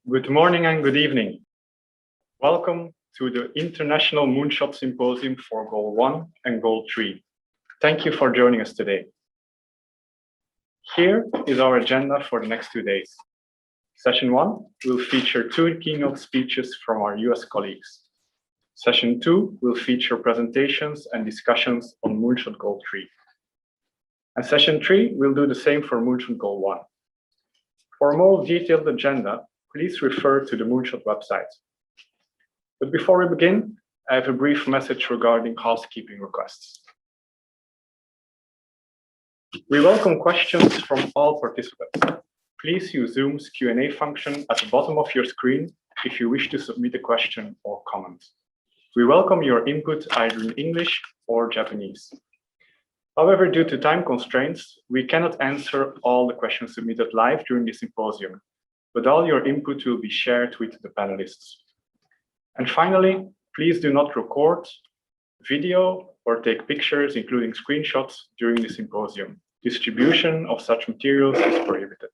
Good morning and good evening. Welcome to the International Moonshot Symposium for Goal 1 and Goal 3. Thank you for joining us today. Here is our agenda for the next 2 days. Session 1 will feature 2 keynote speeches from our US colleagues. Session 2 will feature presentations and discussions on Moonshot Goal 3. And Session 3 will do the same for Moonshot Goal 1. For a more detailed agenda, please refer to the Moonshot website. But before we begin, I have a brief message regarding housekeeping requests. We welcome questions from all participants. Please use Zoom's Q&A function at the bottom of your screen if you wish to submit a question or comment. We welcome your input either in English or Japanese. However, due to time constraints, we cannot answer all the questions submitted live during the symposium, but all your input will be shared with the panelists. And finally, please do not record video or take pictures, including screenshots, during the symposium. Distribution of such materials is prohibited.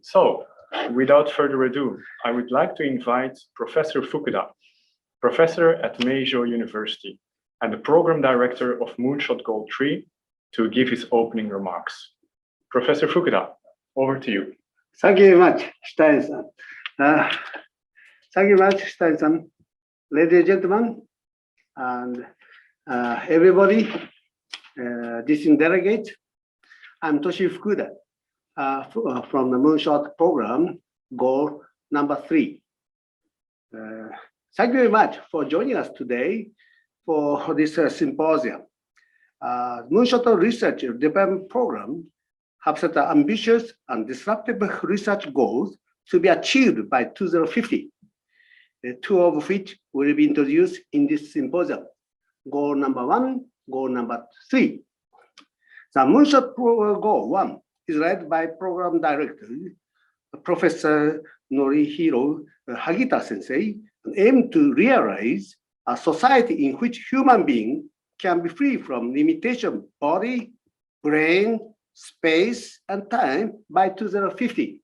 So, without further ado, I would like to invite Professor Fukuda, professor at Meijō University and the program director of Moonshot Goal 3, to give his opening remarks. Professor Fukuda, over to you. Thank you very much, Stein-san. Thank you very much, Stein-san. Ladies and gentlemen, and everybody, distinguished delegate, I'm Toshi Fukuda from the Moonshot program, goal number 3. Thank you very much for joining us today for this symposium. Moonshot Research Development Program have set ambitious and disruptive research goals to be achieved by 2050, 2 of which will be introduced in this symposium. Goal number 1, goal number 3. The Moonshot Goal 1 is led by Program Director, Professor Norihiro Hagita Sensei, and aim to realize a society in which human beings can be free from limitation of body, brain, space, and time by 2050.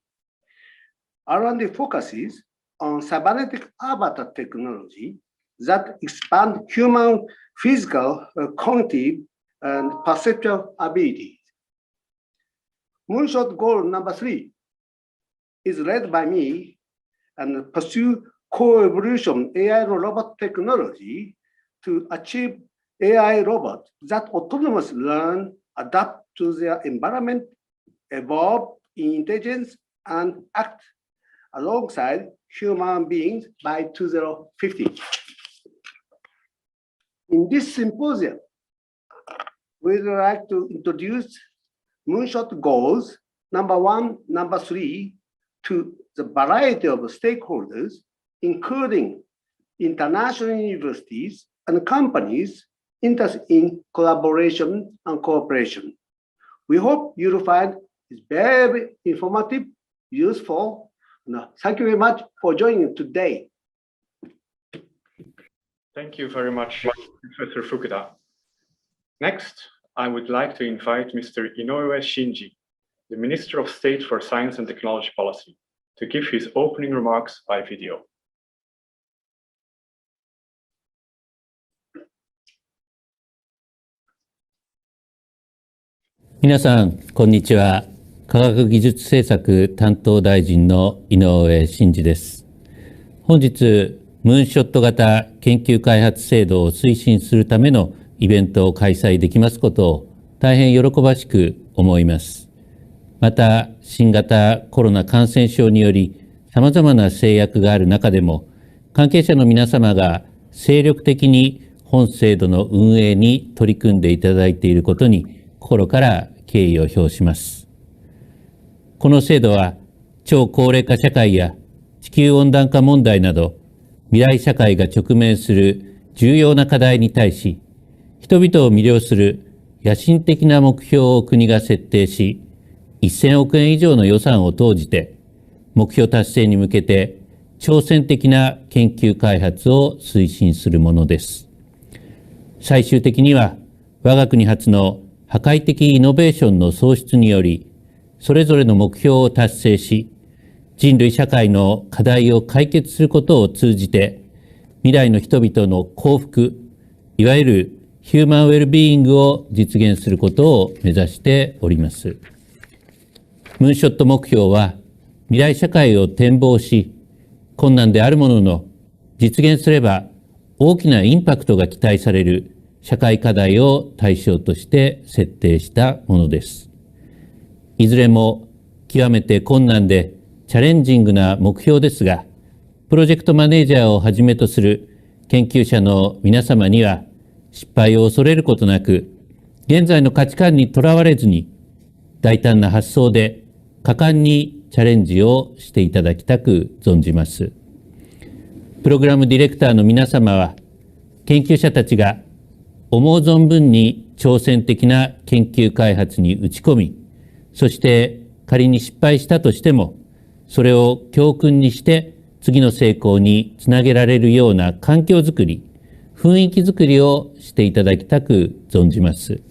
R&D focuses on cybernetic avatar technology that expand human physical, cognitive, and perceptual abilities. Moonshot Goal number 3 is led by me and pursue co-evolution AI robot technology to achieve AI robots that autonomously learn, adapt to their environment, evolve in intelligence, and act alongside human beings by 2050. In this symposium, we would like to introduce Moonshot Goals number 1, number 3 to the variety of stakeholders, including international universities and companies interested in collaboration and cooperation. We hope you'll find it very informative, useful. Thank you very much for joining today. Thank you very much, Professor Fukuda. Next, I would like to invite Mr. Inoue Shinji, the Minister of State for Science and Technology Policy, to give his opening remarks by video.皆さん、こんにちは。科学技術政策担当大臣の井上真司です。本日、ムーンショット型研究開発制度を推進するためのイベントを開催できますことを大変喜ばしく思います。また、新型コロナ感染症により様々な制約がある中でも、関係者の皆様が精力的に本制度の運営に取り組んでいただいていることに心から敬意を表します。この制度は超高齢化社会や地球温暖化問題など未来社会が直面する重要な課題に対し、人々を魅了する野心的な目標を国が設定し、1000億円以上の予算を投じて目標達成に向けて挑戦的な研究開発を推進するものです。最終的には我が国発の破壊的イノベーションの創出により、それぞれの目標を達成し、人類社会の課題を解決することを通じて、未来の人々の幸福、いわゆるヒューマンウェルビーイングを実現することを目指しております。ムーンショット目標は、未来社会を展望し、困難であるものの、実現すれば大きなインパクトが期待される社会課題を対象として設定したものです。いずれも極めて困難でチャレンジングな目標ですが、プロジェクトマネージャーをはじめとする研究者の皆様には、失敗を恐れることなく、現在の価値観にとらわれずに、大胆な発想で果敢にチャレンジをしていただきたく存じます。プログラムディレクターの皆様は、研究者たちが思う存分に挑戦的な研究開発に打ち込み、そして仮に失敗したとしても、それを教訓にして次の成功につなげられるような環境づくり、雰囲気づくりをしていただきたく存じます。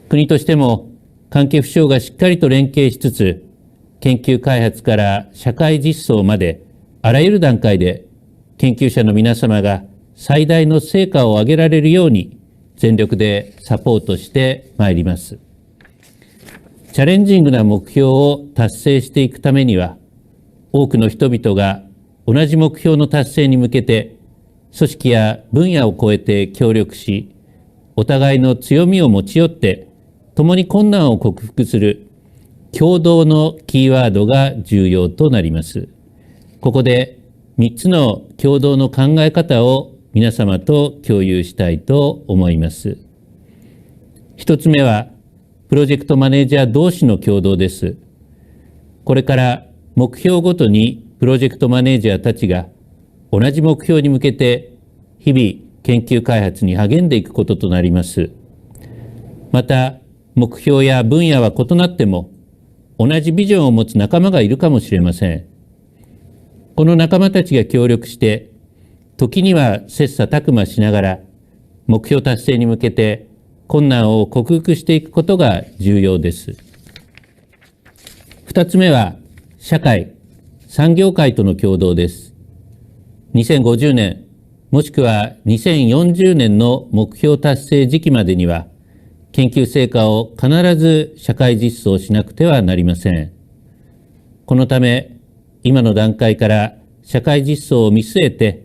国としても関係府省がしっかりと連携しつつ、研究開発から社会実装まであらゆる段階で研究者の皆様が最大の成果を上げられるように全力でサポートしてまいります。チャレンジングな目標を達成していくためには、多くの人々が同じ目標の達成に向けて組織や分野を超えて協力し、お互いの強みを持ち寄って共に困難を克服する共同のキーワードが重要となります。ここで3つの共同の考え方を皆様と共有したいと思います。1つ目は、プロジェクトマネージャー同士の共同です。これから目標ごとにプロジェクトマネージャーたちが同じ目標に向けて日々研究開発に励んでいくこととなります。また、目標や分野は異なっても同じビジョンを持つ仲間がいるかもしれません。この仲間たちが協力して、時には切磋琢磨しながら目標達成に向けて困難を克服していくことが重要です。2つ目は、社会、産業界との協働です。2050年、もしくは2040年の目標達成時期までには、研究成果を必ず社会実装しなくてはなりません。このため、今の段階から社会実装を見据えて、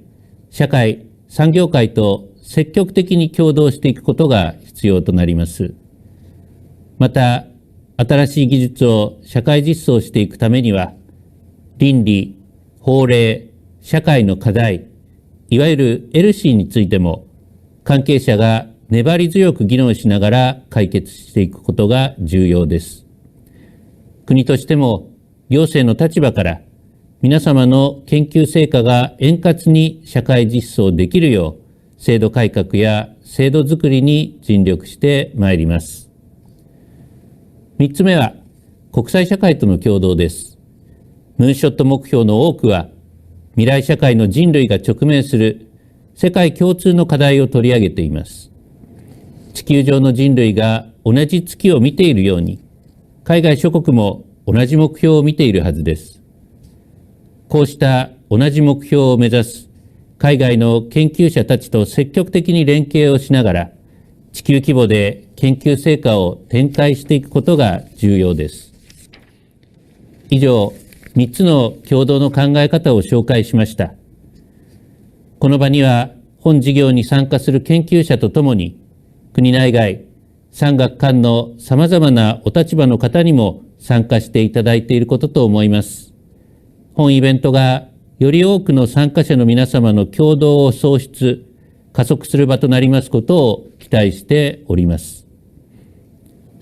社会、産業界と積極的に協働していくことが必要となります。また、新しい技術を社会実装していくためには、倫理、法令、社会の課題、いわゆる LC についても、関係者が粘り強く議論しながら解決していくことが重要です。国としても、行政の立場から、皆様の研究成果が円滑に社会実装できるよう、制度改革や制度づくりに尽力してまいります。3つ目は、国際社会との協働です。ムーンショット目標の多くは、未来社会の人類が直面する世界共通の課題を取り上げています。地球上の人類が同じ月を見ているように、海外諸国も同じ目標を見ているはずです。こうした同じ目標を目指す海外の研究者たちと積極的に連携をしながら、地球規模で研究成果を展開していくことが重要です。以上、3つの共同の考え方を紹介しました。この場には、本事業に参加する研究者とともに、国内外、産学官のさまざまなお立場の方にも参加していただいていることと思います。本イベントがより多くの参加者の皆様の共同を創出、加速する場となりますことを期待しております。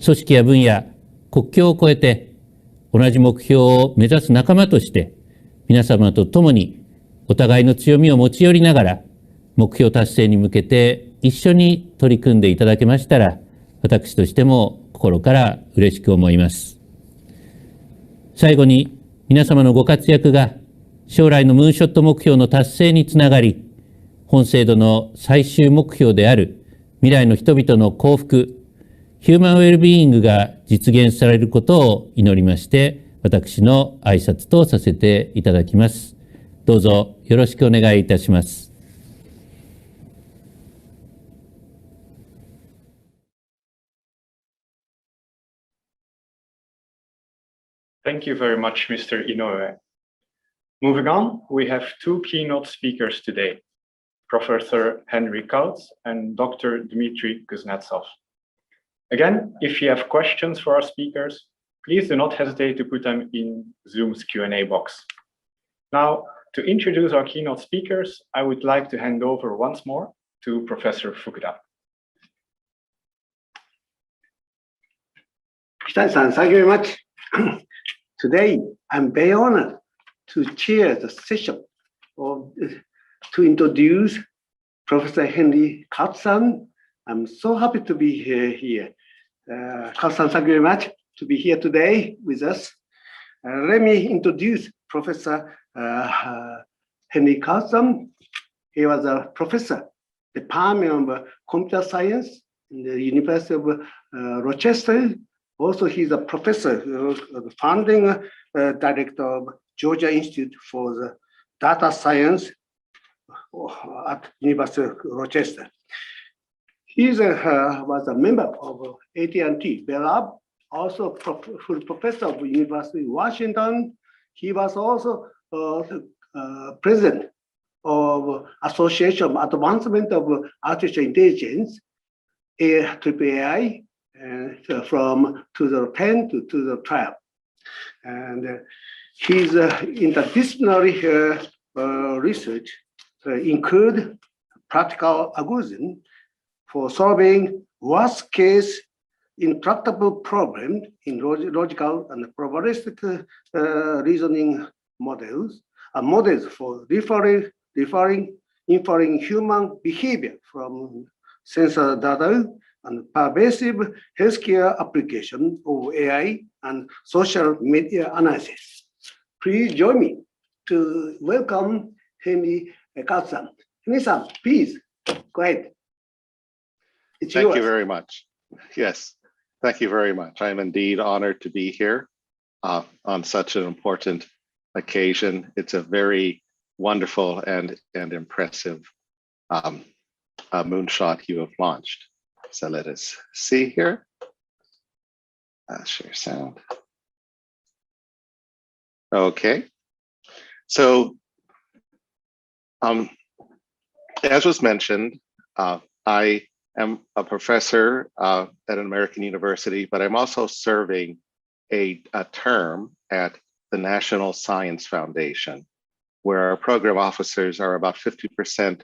組織や分野、国境を越えて同じ目標を目指す仲間として、皆様と共にお互いの強みを持ち寄りながら、目標達成に向けて一緒に取り組んでいただけましたら、私としても心から嬉しく思います。最後に、皆様のご活躍が将来のムーンショット目標の達成につながり、本制度の最終目標である未来の人々の幸福、ヒューマンウェルビーイングが実現されることを祈りまして、私の挨拶とさせていただきます。どうぞよろしくお願いいたします。Thank you very much, Mr. Inoue. Moving on, we have two keynote speakers today, Professor Henry Kautz and Dr. Dmitry Kuznetsov. Again, if you have questions for our speakers, please do not hesitate to put them in Zoom's Q&A box. Now, to introduce our keynote speakers, I would like to hand over once more to Professor Fukuda. Kitai-san, thank you very much. Today, I'm very honored to chair the session to introduce Professor Henry Kautz-san. I'm so happy to be here. Kautz-san, thank you very much to be here today with us. Let me introduce Professor Henry Kautz-san. He was a professor, Department of Computer Science in the University of Rochester. Also, he's a professor, the founding director of Georgia Institute for the Data Science at University of Rochester. He was a member of AT&T Bell Lab, also full professor of University of Washington. He was also president of Association of Advancement of Artificial Intelligence, AAAI, from 2010 to 2012. And his interdisciplinary research include practical algorithm for solving worst-case intractable problem in logical and probabilistic reasoning models, models for inferring human behavior from sensor data and pervasive healthcare application of AI and social media analysis. Please join me to welcome Henry Kautz-san. Henry-san, please, go ahead. It's Thank yours. you very much. Yes, thank you very much. I'm indeed honored to be here on such an important occasion. It's a very wonderful and impressive moonshot you have launched. So let us see here. Share sound. Okay. So as was mentioned, I am a professor at an American university, but I'm also serving a term at the National Science Foundation, where our program officers are about 50%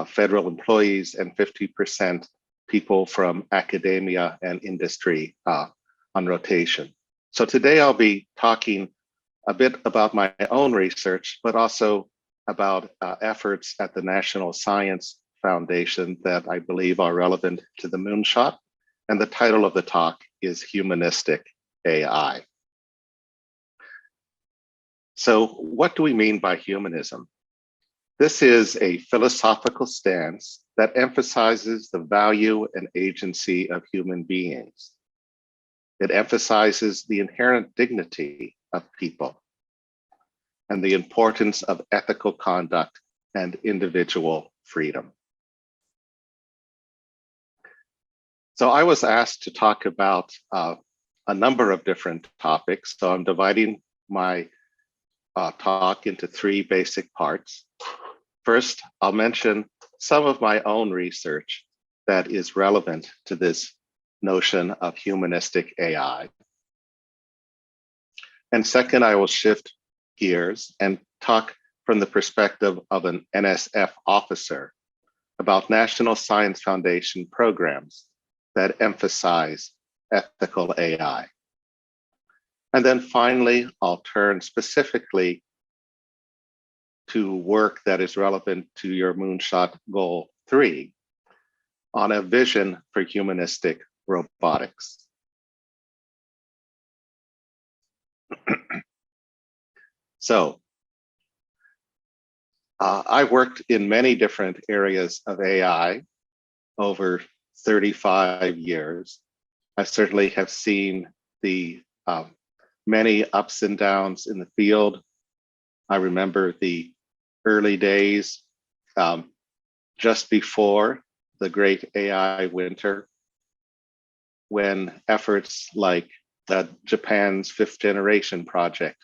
federal employees and 50% people from academia and industry on rotation. So today I'll be talking a bit about my own research, but also about efforts at the National Science Foundation that I believe are relevant to the moonshot. And the title of the talk is Humanistic AI. So what do we mean by humanism? This is a philosophical stance that emphasizes the value and agency of human beings. It emphasizes the inherent dignity of people and the importance of ethical conduct and individual freedom. So I was asked to talk about a number of different topics. So I'm dividing my talk into three basic parts. First, I'll mention some of my own research that is relevant to this notion of humanistic AI. And second, I will shift gears and talk from the perspective of an NSF officer about National Science Foundation programs that emphasize ethical AI. And then finally, I'll turn specifically to work that is relevant to your Moonshot Goal 3 on a vision for humanistic robotics. So I worked in many different areas of AI over 35 years. I certainly have seen the many ups and downs in the field. I remember the early days just before the great AI winter, when efforts like Japan's 5th generation project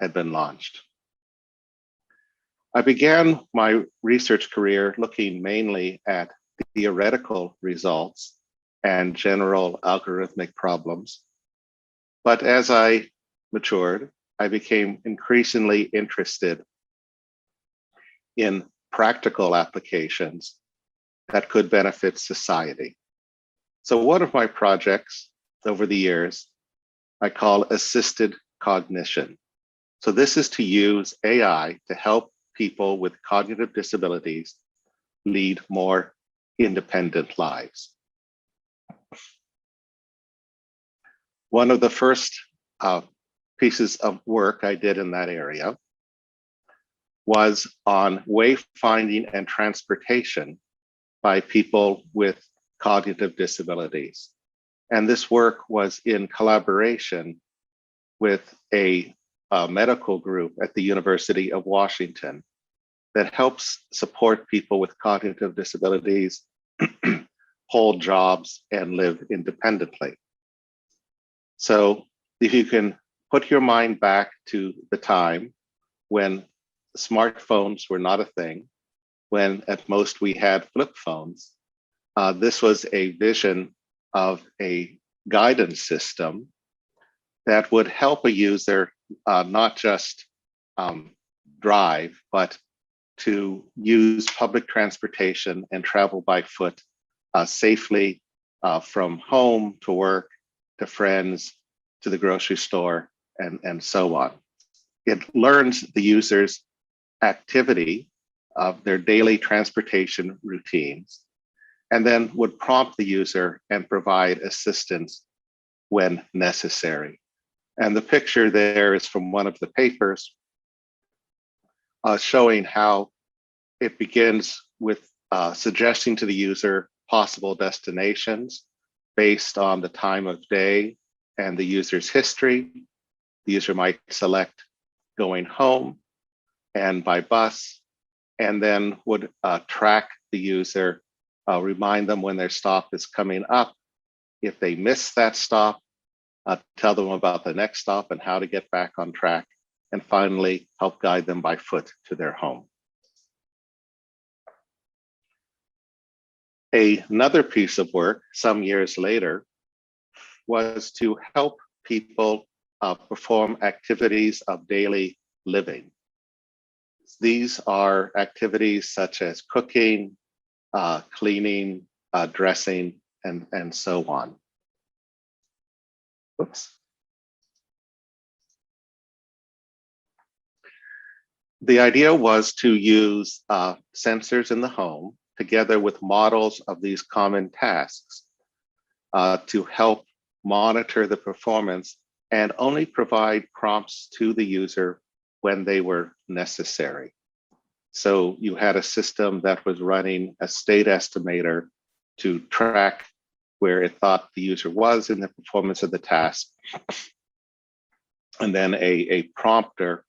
had been launched. I began my research career looking mainly at theoretical results and general algorithmic problems. But as I matured, I became increasingly interested in practical applications that could benefit society. So one of my projects over the years, I call assisted cognition. So this is to use AI to help people with cognitive disabilities lead more independent lives. One of the first pieces of work I did in that area was on wayfinding and transportation by people with cognitive disabilities. And this work was in collaboration with a medical group at the University of Washington that helps support people with cognitive disabilities hold jobs and live independently. So if you can put your mind back to the time when smartphones were not a thing, when at most we had flip phones, this was a vision of a guidance system that would help a user not just drive, but to use public transportation and travel by foot safely from home to work, to friends, to the grocery store, and so on. It learns the user's activity of their daily transportation routines, and then would prompt the user and provide assistance when necessary. And the picture there is from one of the papers showing how it begins with suggesting to the user possible destinations based on the time of day and the user's history. The user might select going home and by bus, and then would track the user, remind them when their stop is coming up. If they miss that stop, tell them about the next stop and how to get back on track, and finally help guide them by foot to their home. Another piece of work some years later was to help people perform activities of daily living. These are activities such as cooking, cleaning, dressing, and so on. Oops. The idea was to use sensors in the home together with models of these common tasks to help monitor the performance and only provide prompts to the user when they were necessary. So you had a system that was running a state estimator to track where it thought the user was in the performance of the task, and then a prompter.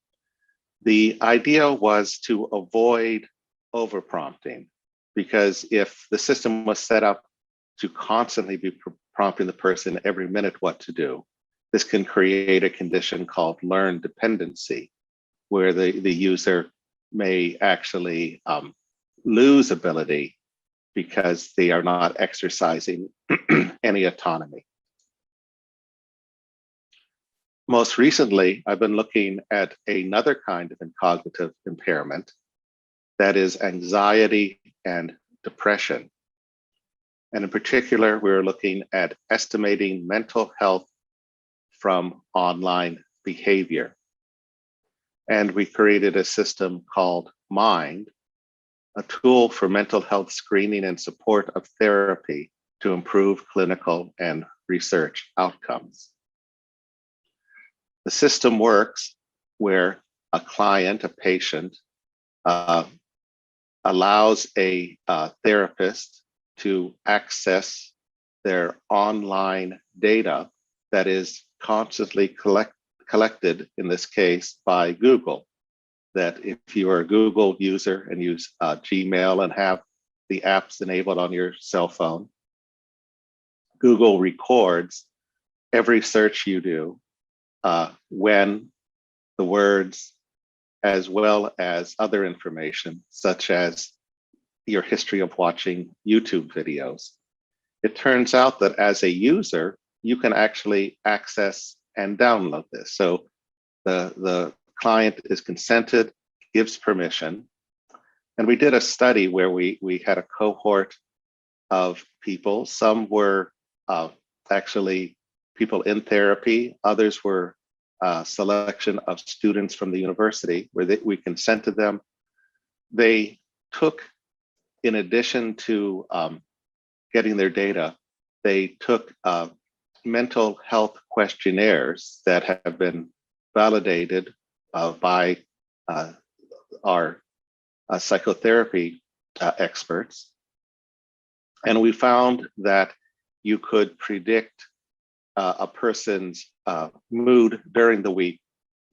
The idea was to avoid over-prompting, because if the system was set up to constantly be prompting the person every minute what to do, this can create a condition called learned dependency, where the user may actually lose ability because they are not exercising any autonomy. Most recently, I've been looking at another kind of cognitive impairment, that is anxiety and depression. And in particular, we're looking at estimating mental health from online behavior. And we created a system called Mind, a tool for mental health screening and support of therapy to improve clinical and research outcomes. The system works where a client, a patient, allows a therapist to access their online data that is constantly collected in this case by Google. That if you are a Google user and use Gmail and have the apps enabled on your cell phone, Google records every search you do, when the words, as well as other information, such as your history of watching YouTube videos. It turns out that as a user, you can actually access and download this. So the client is consented, gives permission. And we did a study where we had a cohort of people. Some were actually people in therapy, others were a selection of students from the university where we consented them. They took, in addition to getting their data, they took mental health questionnaires that have been validated by our psychotherapy experts. And we found that you could predict a person's mood during the week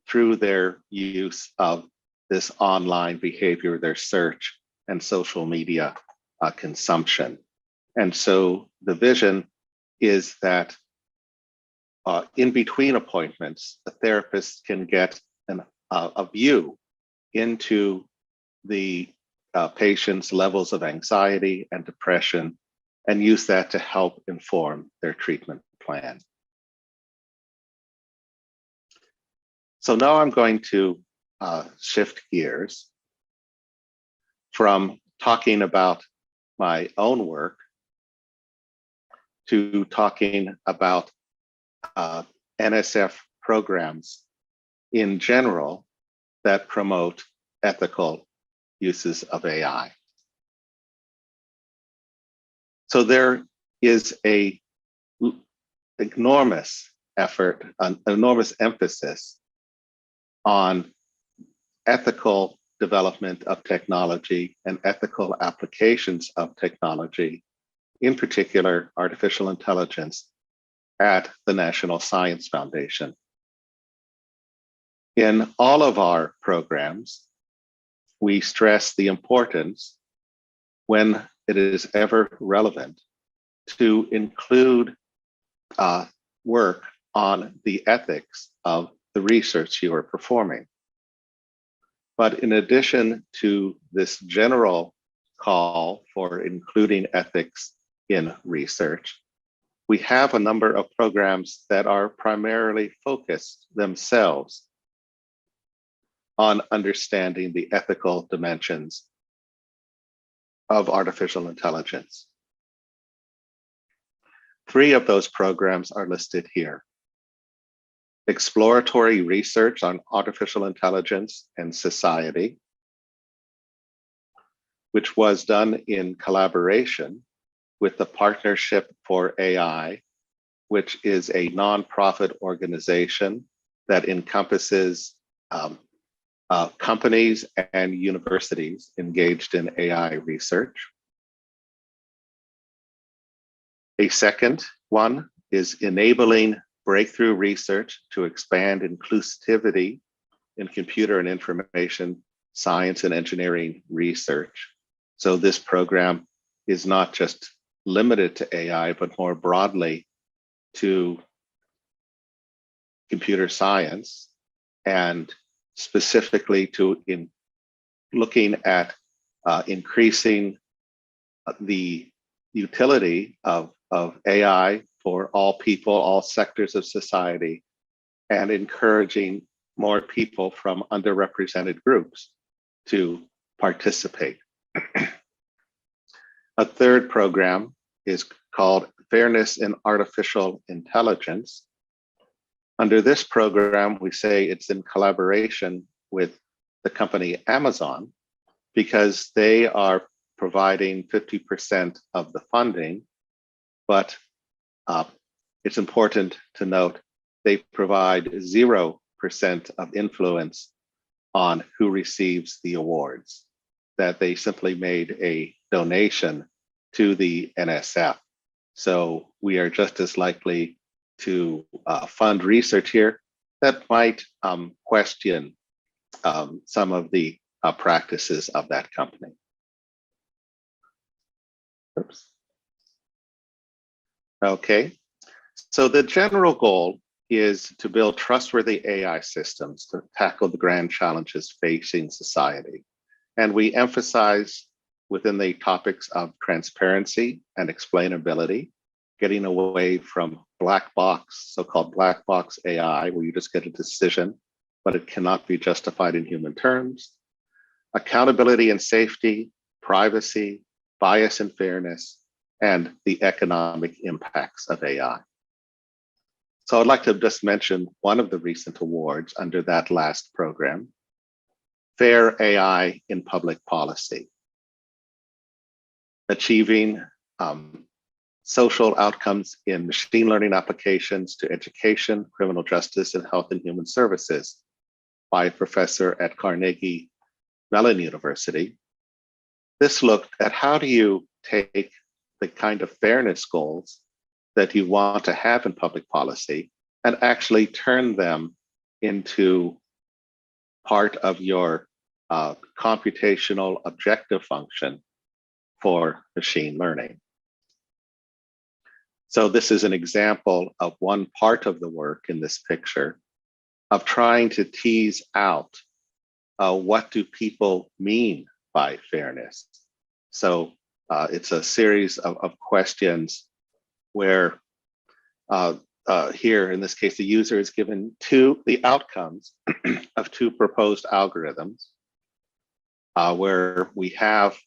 through their use of this online behavior, their search and social media consumption. And so the vision is that in between appointments, the therapist can get a view into the patient's levels of anxiety and depression and use that to help inform their treatment plan. So now I'm going to shift gears from talking about my own work to talking about NSF programs in general that promote ethical uses of AI. So there is an enormous effort, an enormous emphasis on ethical development of technology and ethical applications of technology, in particular artificial intelligence, at the National Science Foundation. In all of our programs, we stress the importance, when it is ever relevant, to include work on the ethics of the research you are performing. But in addition to this general call for including ethics in research, we have a number of programs that are primarily focused themselves on understanding the ethical dimensions of artificial intelligence. 3 of those programs are listed here. Exploratory research on artificial intelligence and society, which was done in collaboration with the Partnership for AI, which is a nonprofit organization that encompasses companies and universities engaged in AI research. A second one is enabling breakthrough research to expand inclusivity in computer and information science and engineering research. So this program is not just limited to AI, but more broadly to computer science, and specifically to looking at increasing the utility of AI for all people, all sectors of society, and encouraging more people from underrepresented groups to participate. A third program is called Fairness in Artificial Intelligence. Under this program, we say it's in collaboration with the company Amazon, because they are providing 50% of the funding, but it's important to note they provide 0% of influence on who receives the awards, that they simply made a donation to the NSF. So we are just as likely to fund research here that might question some of the practices of that company. Oops. Okay, so the general goal is to build trustworthy AI systems to tackle the grand challenges facing society. And we emphasize within the topics of transparency and explainability, getting away from black box, so-called black box AI, where you just get a decision, but it cannot be justified in human terms. Accountability and safety, privacy, bias and fairness, and the economic impacts of AI. So I'd like to just mention one of the recent awards under that last program, Fair AI in Public Policy, achieving social outcomes in machine learning applications to education, criminal justice, and health and human services by a professor at Carnegie Mellon University. This looked at how do you take the kind of fairness goals that you want to have in public policy and actually turn them into part of your computational objective function for machine learning. So this is an example of one part of the work in this picture of trying to tease out what do people mean by fairness. So it's a series of questions where here, in this case, the user is given the outcomes of two proposed algorithms, where we have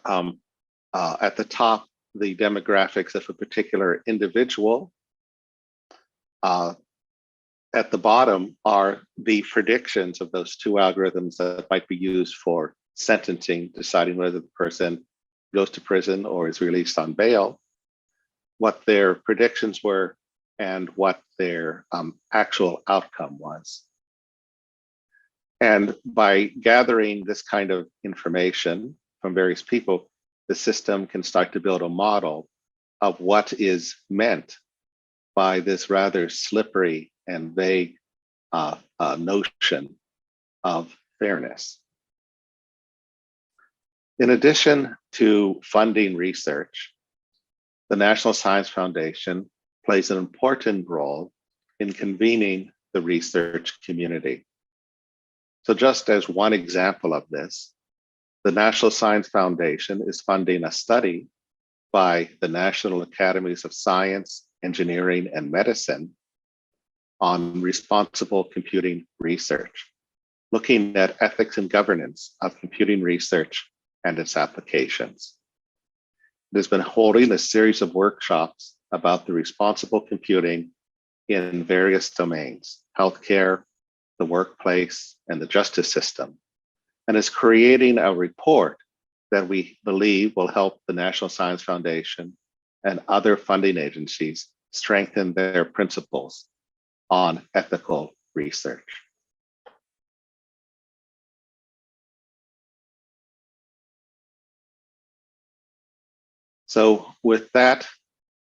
at the top the demographics of a particular individual. At the bottom are the predictions of those two algorithms that might be used for sentencing, deciding whether the person goes to prison or is released on bail, what their predictions were, and what their actual outcome was. And by gathering this kind of information from various people, the system can start to build a model of what is meant by this rather slippery and vague notion of fairness. In addition to funding research, the National Science Foundation plays an important role in convening the research community. So just as one example of this, the National Science Foundation is funding a study by the National Academies of Science, Engineering, and Medicine on responsible computing research, looking at ethics and governance of computing research and its applications. It has been holding a series of workshops about the responsible computing in various domains, healthcare, the workplace, and the justice system, and is creating a report that we believe will help the National Science Foundation and other funding agencies strengthen their principles on ethical research. So with that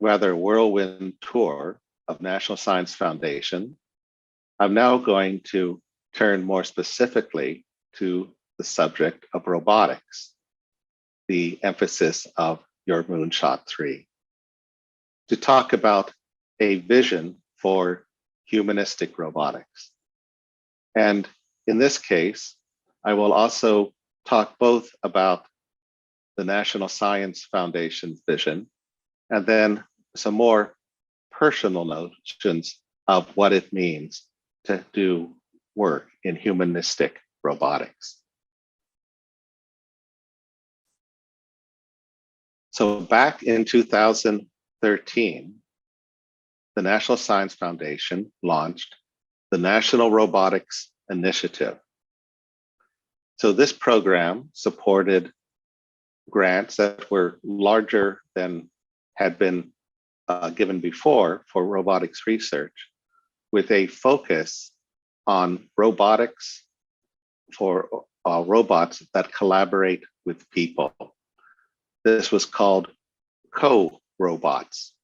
rather whirlwind tour of National Science Foundation, I'm now going to turn more specifically to the subject of robotics, the emphasis of your Moonshot 3, to talk about a vision for humanistic robotics. And in this case, I will also talk both about the National Science Foundation's vision, and then some more personal notions of what it means to do work in humanistic robotics. So back in 2013, the National Science Foundation launched the National Robotics Initiative. So this program supported grants that were larger than had been given before for robotics research, with a focus on robotics for robots that collaborate with people. This was called co-robots.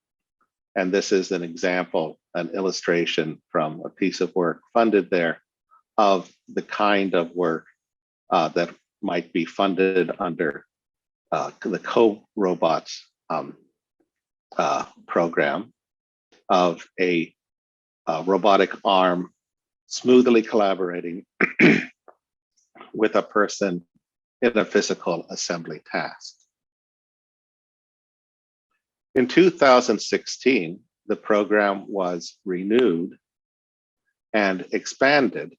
And this is an example an illustration from a piece of work funded there of the kind of work that might be funded under the co-robots program of a robotic arm smoothly collaborating with a person in a physical assembly task. In 2016, the program was renewed and expanded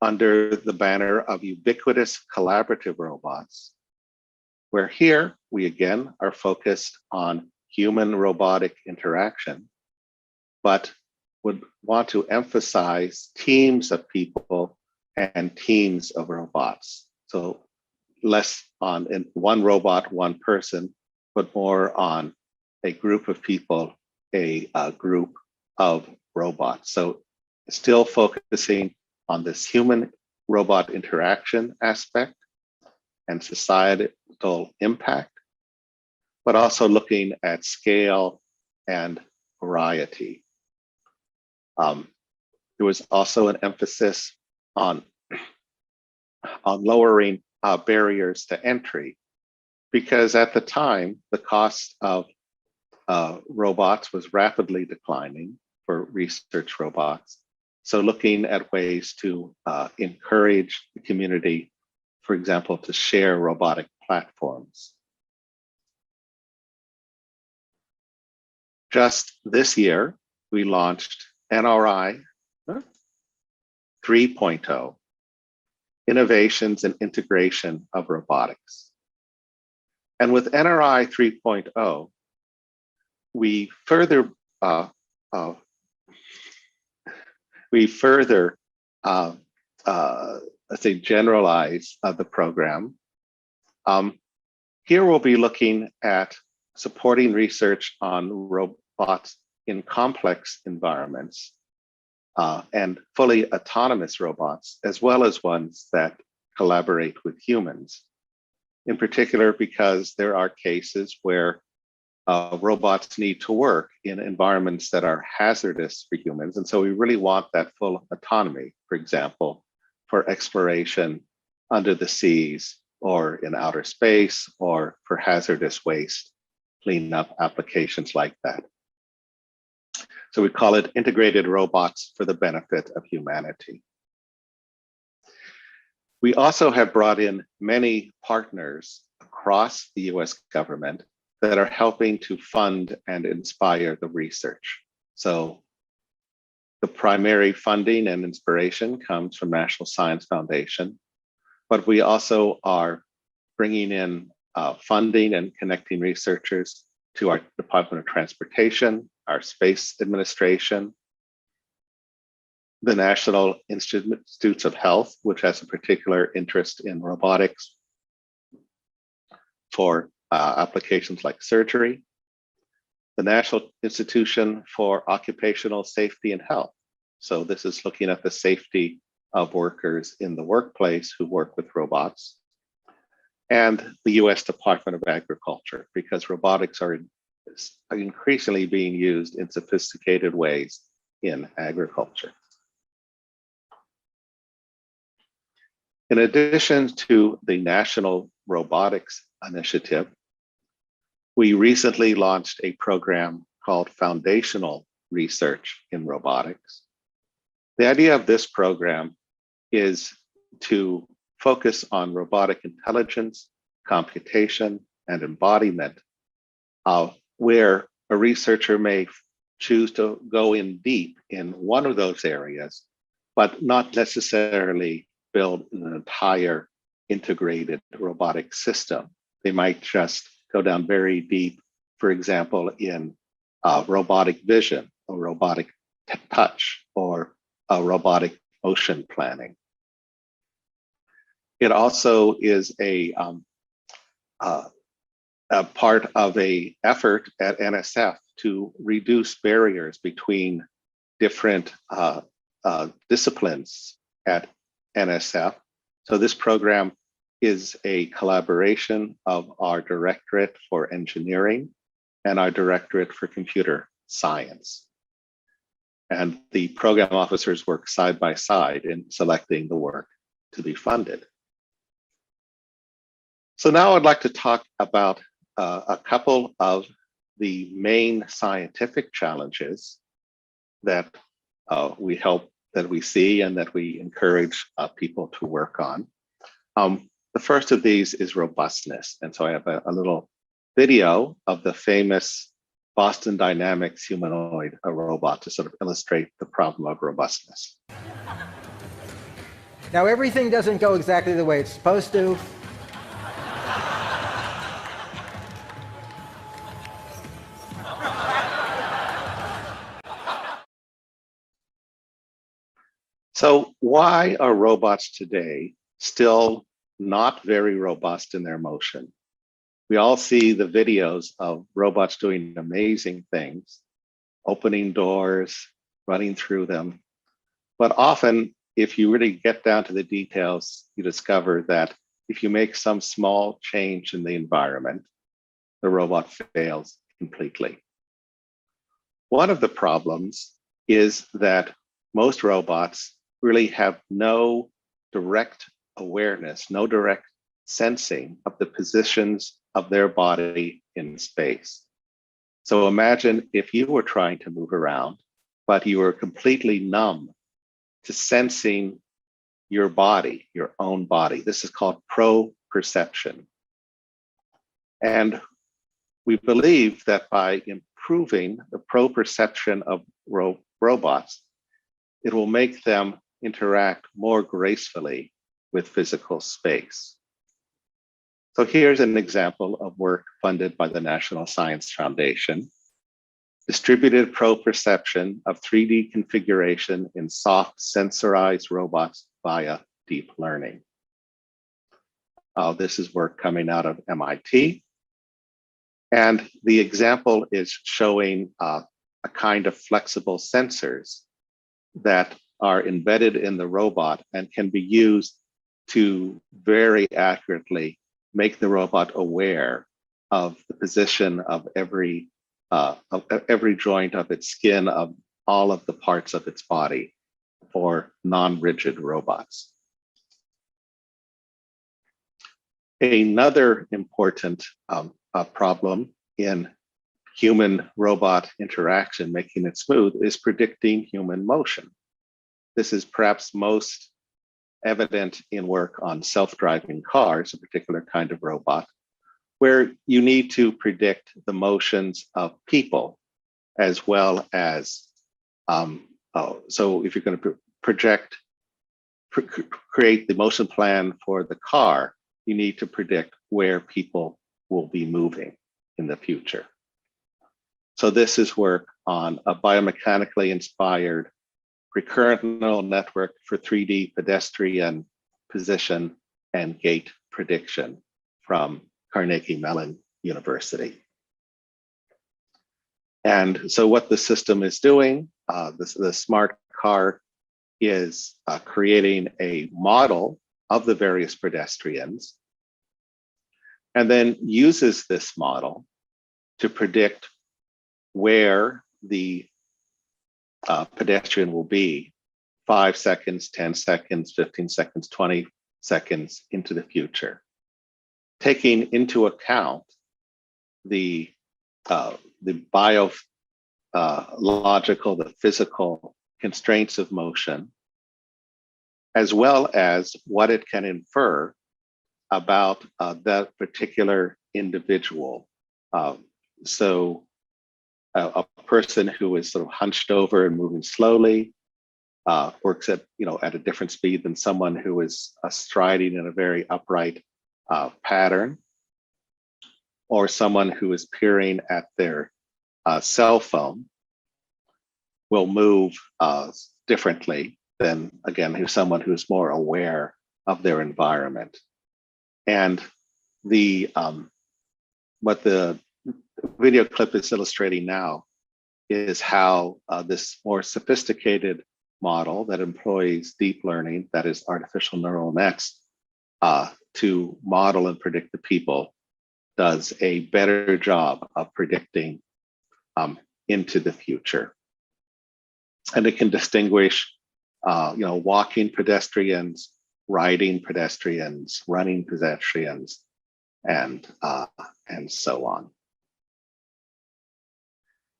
under the banner of Ubiquitous Collaborative Robots, where here we again are focused on human-robotic interaction, but would want to emphasize teams of people and teams of robots. So less on one robot, one person, but more on a group of people, a group of robots. So still focusing on this human-robot interaction aspect and societal impact, but also looking at scale and variety. There was also an emphasis on lowering barriers to entry, because at the time, the cost of robots was rapidly declining for research robots. So looking at ways to encourage the community, for example, to share robotic platforms. Just this year, we launched NRI 3.0, Innovations and Integration of Robotics. And with NRI 3.0, we further let's say generalize the program. Here we'll be looking at supporting research on robots in complex environments and fully autonomous robots, as well as ones that collaborate with humans. In particular, because there are cases where robots need to work in environments that are hazardous for humans. And so we really want that full autonomy, for example, for exploration under the seas or in outer space or for hazardous waste cleanup applications like that. So we call it integrated robots for the benefit of humanity. We also have brought in many partners across the US government that are helping to fund and inspire the research. So the primary funding and inspiration comes from National Science Foundation, but we also are bringing in funding and connecting researchers to our Department of Transportation, our Space Administration, the National Institutes of Health, which has a particular interest in robotics for applications like surgery, the National Institution for Occupational Safety and Health. So this is looking at the safety of workers in the workplace who work with robots, and the US Department of Agriculture, because robotics are increasingly being used in sophisticated ways in agriculture. In addition to the National Robotics Initiative, we recently launched a program called Foundational Research in Robotics. The idea of this program is to focus on robotic intelligence, computation, and embodiment, where a researcher may choose to go in deep in one of those areas, but not necessarily build an entire integrated robotic system. They might just go down very deep, for example, in robotic vision or robotic touch or robotic motion planning. It also is a part of an effort at NSF to reduce barriers between different disciplines at NSF. So this program is a collaboration of our Directorate for Engineering and our Directorate for Computer Science. And the program officers work side by side in selecting the work to be funded. So now I'd like to talk about a couple of the main scientific challenges that we see and that we encourage people to work on. The first of these is robustness. And so I have a little video of the famous Boston Dynamics humanoid robot to sort of illustrate the problem of robustness. Now, everything doesn't go exactly the way it's supposed to. So why are robots today still not very robust in their motion? We all see the videos of robots doing amazing things, opening doors, running through them. But often, if you really get down to the details, you discover that if you make some small change in the environment, the robot fails completely. One of the problems is that most robots really have no direct awareness, no direct sensing of the positions of their body in space. So imagine if you were trying to move around, but you were completely numb to sensing your body, your own body. This is called proprioception. And we believe that by improving the proprioception of robots, it will make them interact more gracefully with physical space. So here's an example of work funded by the National Science Foundation. Distributed proprioception of 3D configuration in soft sensorized robots via deep learning. This is work coming out of MIT. And the example is showing a kind of flexible sensors that are embedded in the robot and can be used to very accurately make the robot aware of the position of every joint of its skin, of all of the parts of its body for non-rigid robots. Another important problem in human-robot interaction, making it smooth, is predicting human motion. This is perhaps most evident in work on self-driving cars, a particular kind of robot, where you need to predict the motions of people as well as, so if you're going to create the motion plan for the car, you need to predict where people will be moving in the future. So this is work on a biomechanically inspired recurrent neural network for 3D pedestrian position and gait prediction from Carnegie Mellon University. And so what the system is doing, the smart car is creating a model of the various pedestrians and then uses this model to predict where the pedestrian will be 5 seconds, 10 seconds, 15 seconds, 20 seconds into the future, taking into account the biological, the physical constraints of motion, as well as what it can infer about that particular individual. So a person who is sort of hunched over and moving slowly works at a different speed than someone who is striding in a very upright pattern, or someone who is peering at their cell phone will move differently than, again, someone who's more aware of their environment. And what the video clip is illustrating now is how this more sophisticated model that employs deep learning, that is artificial neural nets, to model and predict the people, does a better job of predicting into the future. and it can distinguish, walking pedestrians, riding pedestrians, running pedestrians, and so on.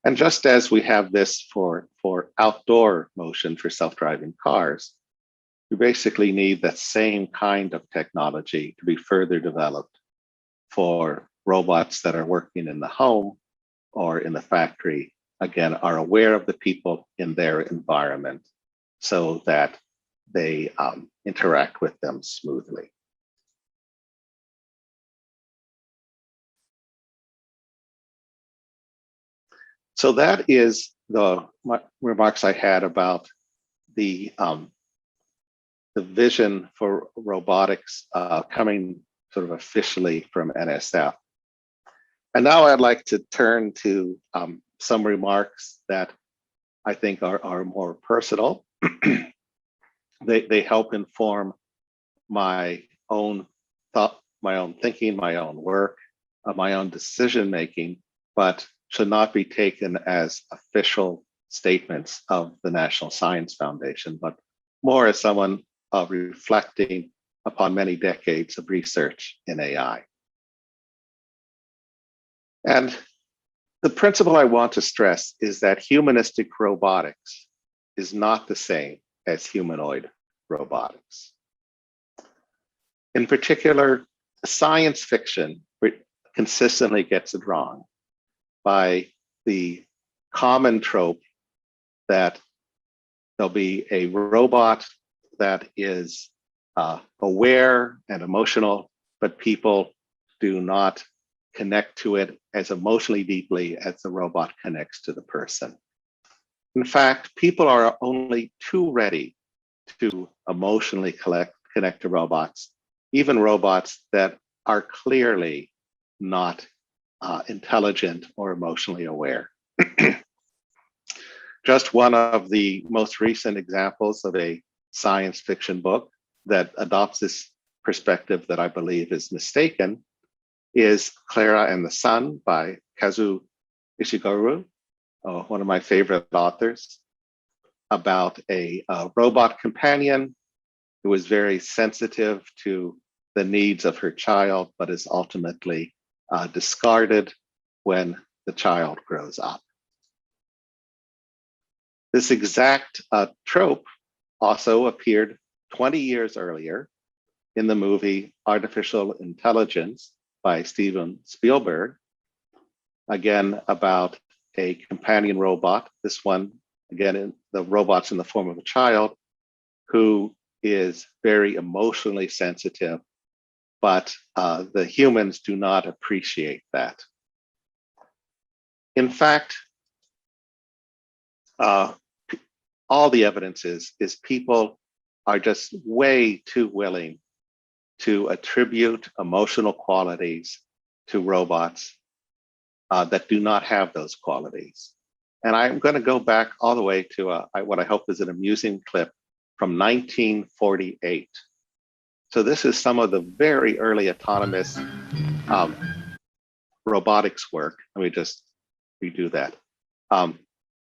And just as we have this for outdoor motion for self-driving cars, we basically need that same kind of technology to be further developed for robots that are working in the home or in the factory, again, are aware of the people in their environment so that they interact with them smoothly. So that is the remarks I had about the vision for robotics coming sort of officially from NSF. And now I'd like to turn to some remarks that I think are more personal. They help inform my own thought, my own thinking, my own work, my own decision making, but should not be taken as official statements of the National Science Foundation, but more as someone reflecting upon many decades of research in AI. And the principle I want to stress is that humanistic robotics is not the same as humanoid robotics. In particular, science fiction consistently gets it wrong by the common trope that there'll be a robot that is aware and emotional, but people do not connect to it as emotionally deeply as the robot connects to the person. In fact, people are only too ready to emotionally connect to robots, even robots that are clearly not intelligent or emotionally aware. Just one of the most recent examples of a science fiction book that adopts this perspective that I believe is mistaken is Clara and the Sun by Kazuo Ishiguro, one of my favorite authors, about a robot companion who is very sensitive to the needs of her child, but is ultimately discarded when the child grows up. This exact trope also appeared 20 years earlier in the movie Artificial Intelligence by Steven Spielberg, again about a companion robot, this one, again, the robot's in the form of a child who is very emotionally sensitive, but the humans do not appreciate that. In fact, all the evidence is people are just way too willing to attribute emotional qualities to robots that do not have those qualities. And I'm going to go back all the way to what I hope is an amusing clip from 1948. So this is some of the very early autonomous robotics work. Let me just redo that.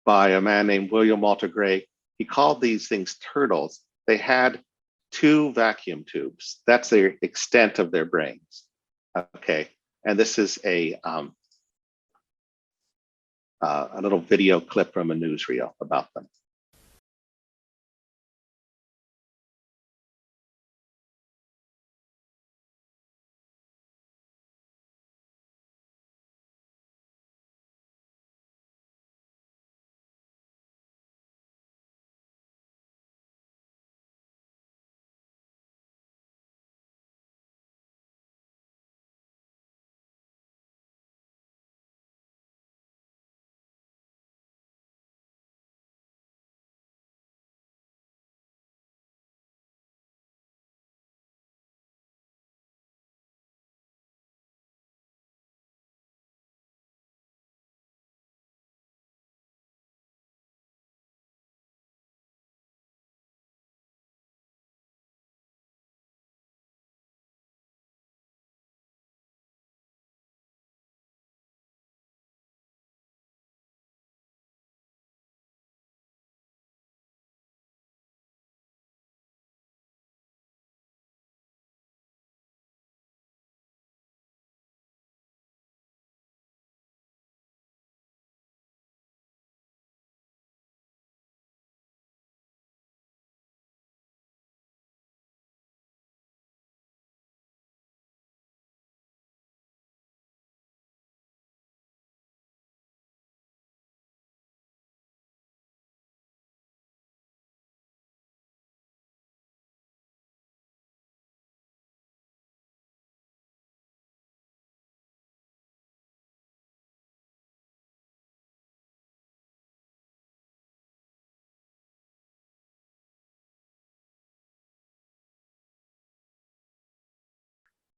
By a man named William Walter Gray. He called these things turtles. They had 2 vacuum tubes. That's the extent of their brains. Okay, and this is a little video clip from a newsreel about them.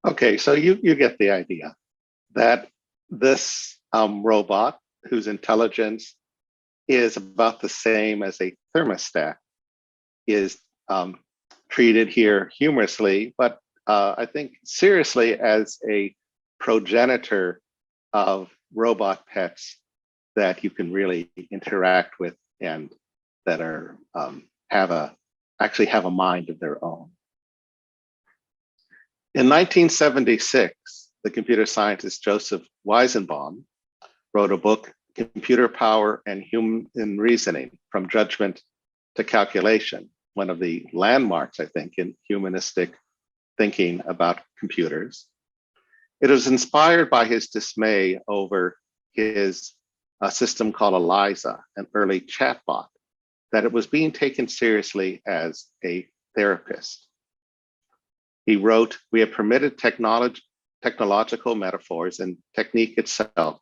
Okay, so you get the idea that this robot, whose intelligence is about the same as a thermostat, is treated here humorously, but I think seriously as a progenitor of robot pets that you can really interact with and that are actually have a mind of their own. In 1976, the computer scientist Joseph Weizenbaum wrote a book, Computer Power and Human Reasoning, From Judgment to Calculation, one of the landmarks, I think, in humanistic thinking about computers. It was inspired by his dismay over his system called Eliza, an early chatbot, that it was being taken seriously as a therapist. He wrote, "We have permitted technological metaphors and technique itself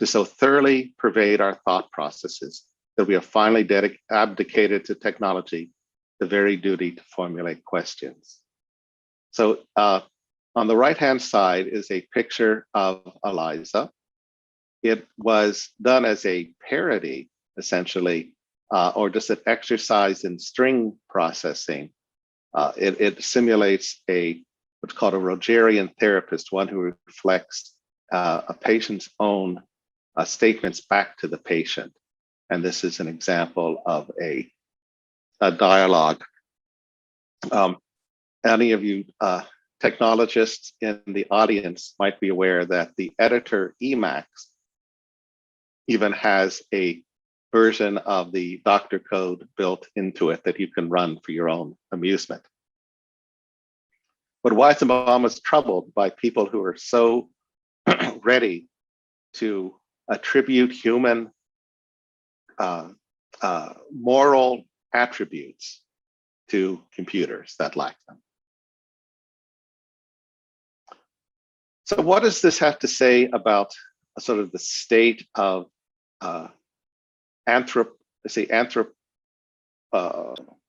to so thoroughly pervade our thought processes that we have finally abdicated to technology the very duty to formulate questions." So on the right-hand side is a picture of Eliza. It was done as a parody, essentially, or just an exercise in string processing. It simulates what's called a Rogerian therapist, one who reflects a patient's own statements back to the patient. And this is an example of a dialogue. Any of you technologists in the audience might be aware that the editor Emacs even has a version of the doctor code built into it that you can run for your own amusement. But Weizenbaum was troubled by people who are so ready to attribute human moral attributes to computers that lack them. So what does this have to say about sort of the state of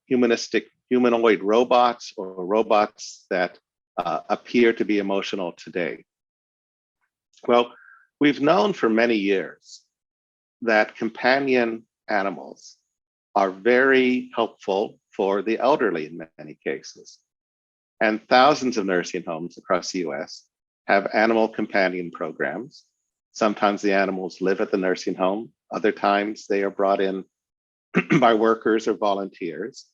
humanistic humanoid robots, or robots that appear to be emotional today? Well, we've known for many years that companion animals are very helpful for the elderly in many cases. And thousands of nursing homes across the US have animal companion programs. Sometimes the animals live at the nursing home. Other times they are brought in by workers or volunteers.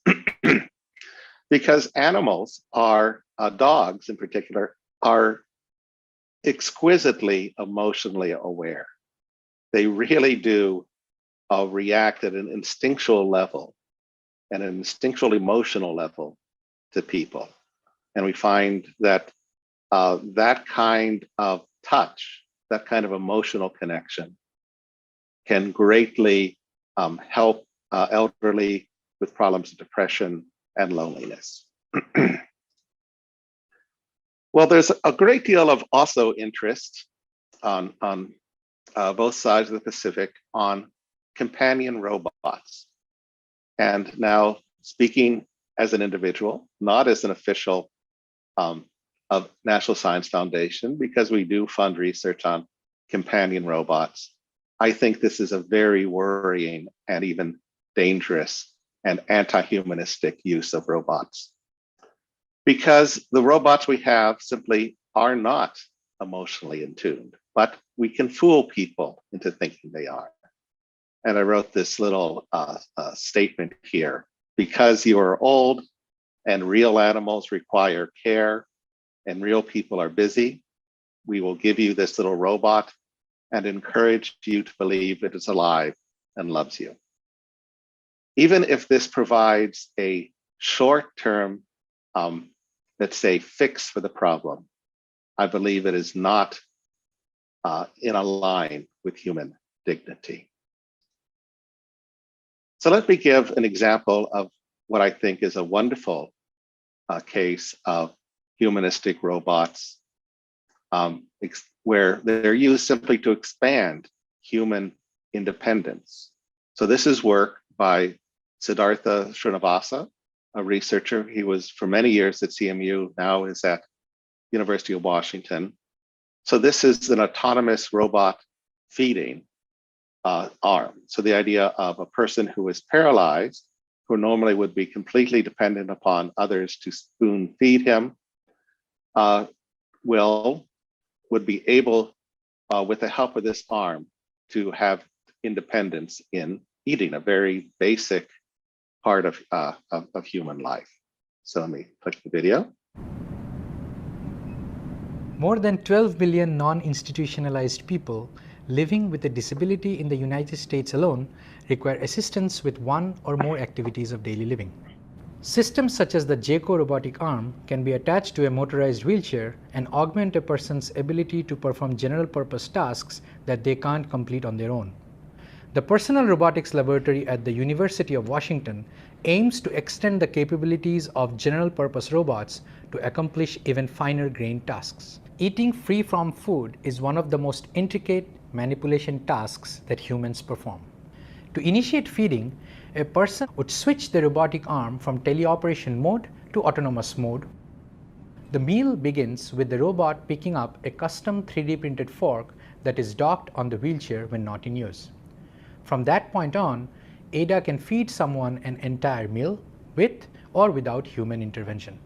Because animals are, dogs in particular, are exquisitely emotionally aware. They really do react at an instinctual level and an instinctual emotional level to people. And we find that that kind of touch, that kind of emotional connection can greatly help elderly with problems of depression and loneliness. Well, there's a great deal of also interest on both sides of the Pacific on companion robots. And now, speaking as an individual, not as an official of National Science Foundation, because we do fund research on companion robots, I think this is a very worrying and even dangerous and anti-humanistic use of robots. Because the robots we have simply are not emotionally in tune, but we can fool people into thinking they are. And I wrote this little statement here: because you are old and real animals require care and real people are busy, we will give you this little robot and encourage you to believe it is alive and loves you. Even if this provides a short-term, let's say, fix for the problem, I believe it is not in a line with human dignity. So let me give an example of what I think is a wonderful case of humanistic robots, where they're used simply to expand human independence. So this is work by Siddhartha Srinivasa, a researcher. He was for many years at CMU, now is at University of Washington. So this is an autonomous robot feeding arm. So the idea of a person who is paralyzed, who normally would be completely dependent upon others to spoon feed him, would be able, with the help of this arm, to have independence in eating, a very basic part of human life. So let me click the video. More than 12 million non-institutionalized people living with a disability in the United States alone require assistance with one or more activities of daily living. Systems such as the JACO robotic arm can be attached to a motorized wheelchair and augment a person's ability to perform general purpose tasks that they can't complete on their own. The Personal Robotics Laboratory at the University of Washington aims to extend the capabilities of general purpose robots to accomplish even finer grained tasks. Eating free from food is one of the most intricate manipulation tasks that humans perform. To initiate feeding, a person would switch the robotic arm from teleoperation mode to autonomous mode. The meal begins with the robot picking up a custom 3D printed fork that is docked on the wheelchair when not in use. From that point on, ADA can feed someone an entire meal with or without human intervention.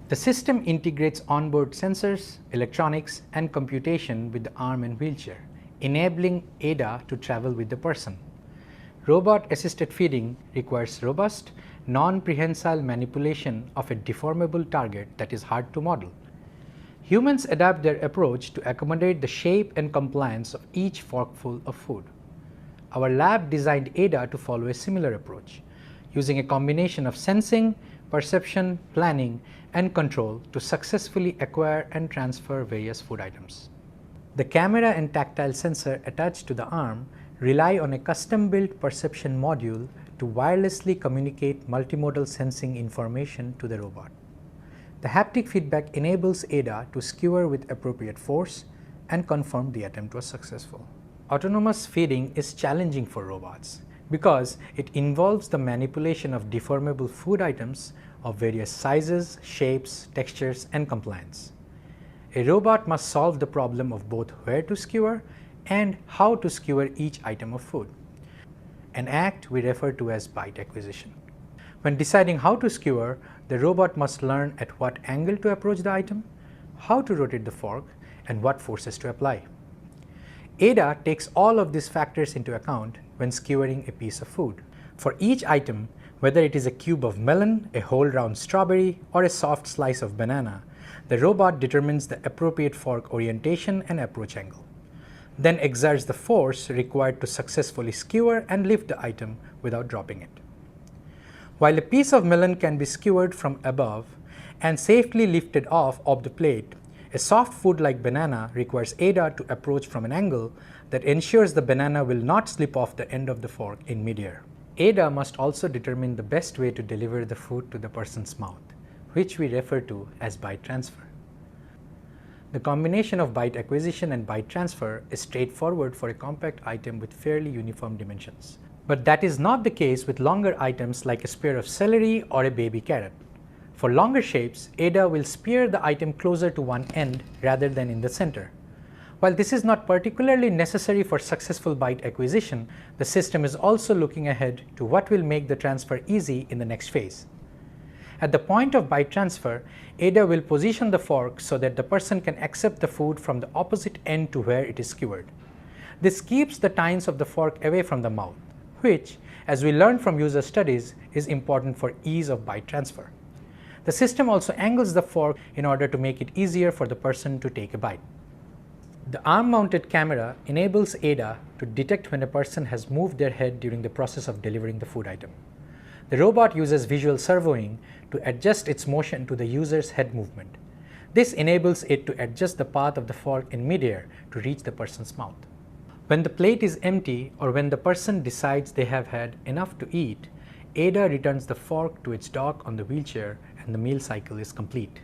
The system integrates onboard sensors, electronics, and computation with the arm and wheelchair, enabling ADA to travel with the person. Robot-assisted feeding requires robust, non-prehensile manipulation of a deformable target that is hard to model. Humans adapt their approach to accommodate the shape and compliance of each forkful of food. Our lab designed ADA to follow a similar approach, using a combination of sensing, perception, planning, and control to successfully acquire and transfer various food items. The camera and tactile sensor attached to the arm rely on a custom-built perception module to wirelessly communicate multimodal sensing information to the robot. The haptic feedback enables ADA to skewer with appropriate force and confirm the attempt was successful. Autonomous feeding is challenging for robots because it involves the manipulation of deformable food items of various sizes, shapes, textures, and compliance. A robot must solve the problem of both where to skewer and how to skewer each item of food, an act we refer to as bite acquisition. When deciding how to skewer, the robot must learn at what angle to approach the item, how to rotate the fork, and what forces to apply. ADA takes all of these factors into account when skewering a piece of food. For each item, whether it is a cube of melon, a whole round strawberry, or a soft slice of banana, the robot determines the appropriate fork orientation and approach angle, then exerts the force required to successfully skewer and lift the item without dropping it. While a piece of melon can be skewered from above and safely lifted off of the plate, a soft food like banana requires ADA to approach from an angle that ensures the banana will not slip off the end of the fork in midair. ADA must also determine the best way to deliver the food to the person's mouth, which we refer to as bite transfer. The combination of bite acquisition and bite transfer is straightforward for a compact item with fairly uniform dimensions. But that is not the case with longer items like a spear of celery or a baby carrot. For longer shapes, ADA will spear the item closer to one end rather than in the center. While this is not particularly necessary for successful bite acquisition, the system is also looking ahead to what will make the transfer easy in the next phase. At the point of bite transfer, ADA will position the fork so that the person can accept the food from the opposite end to where it is skewered. This keeps the tines of the fork away from the mouth, which, as we learned from user studies, is important for ease of bite transfer. The system also angles the fork in order to make it easier for the person to take a bite. The arm-mounted camera enables ADA to detect when a person has moved their head during the process of delivering the food item. The robot uses visual servoing to adjust its motion to the user's head movement. This enables it to adjust the path of the fork in midair to reach the person's mouth. When the plate is empty or when the person decides they have had enough to eat, ADA returns the fork to its dock on the wheelchair and the meal cycle is complete.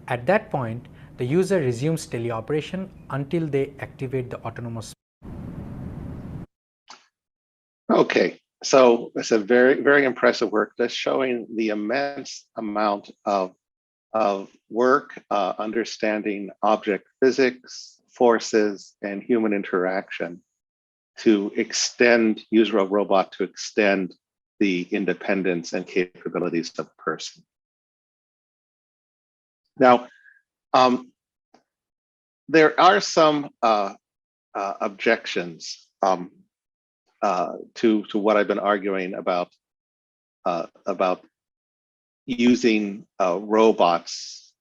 At that point, the user resumes teleoperation until they activate the autonomous. Okay, so it's a very, very impressive work that's showing the immense amount of of work, understanding object physics, forces, and human interaction to use a robot to extend the independence and capabilities of a person. Now, there are some objections to what I've been arguing about using robots.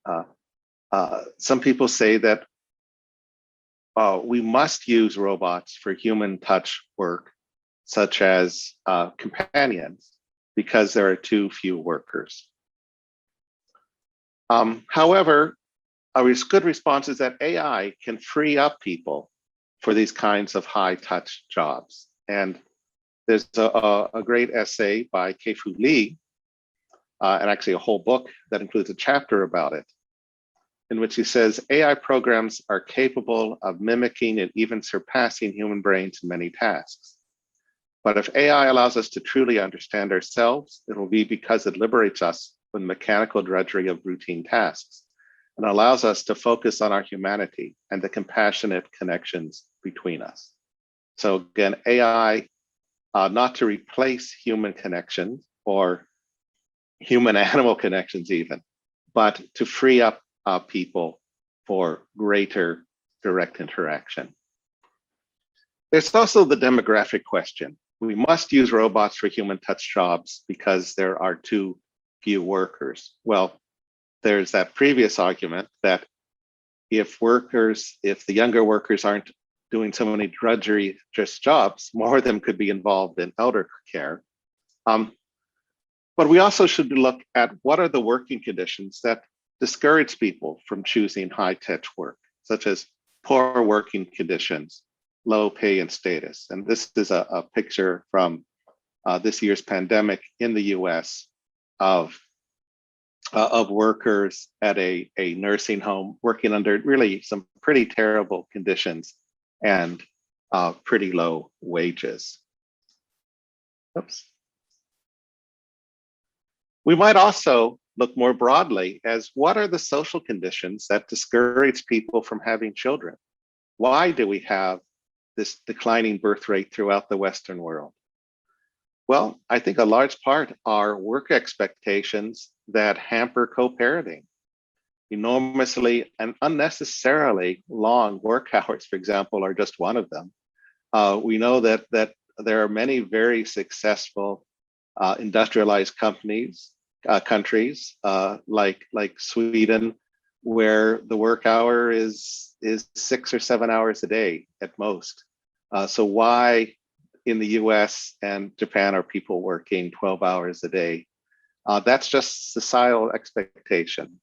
Some people say that we must use robots for human touch work, such as companions, because there are too few workers. However, a good response is that AI can free up people for these kinds of high touch jobs. And there's a great essay by Kei-Fu Lee, and actually a whole book that includes a chapter about it, in which he says AI programs are capable of mimicking and even surpassing human brains in many tasks. But if AI allows us to truly understand ourselves, it will be because it liberates us from the mechanical drudgery of routine tasks and allows us to focus on our humanity and the compassionate connections between us. So again, AI, not to replace human connections or human-animal connections even, but to free up people for greater direct interaction. There's also the demographic question. We must use robots for human touch jobs because there are too few workers. Well, there's that previous argument that if the younger workers aren't doing so many drudgery just jobs, more of them could be involved in elder care. But we also should look at what are the working conditions that discourage people from choosing high-touch work, such as poor working conditions, low pay and status. And this is a picture from this year's pandemic in the US of workers at a nursing home working under really some pretty terrible conditions and pretty low wages. Oops. We might also look more broadly as what are the social conditions that discourage people from having children? Why do we have this declining birth rate throughout the Western world? Well, I think a large part are work expectations that hamper co-parenting. Enormously and unnecessarily long work hours, for example, are just one of them. We know that there are many very successful industrialized countries like Sweden, where the work hour is 6 or 7 hours a day at most. So why in the US and Japan are people working 12 hours a day? That's just societal expectation,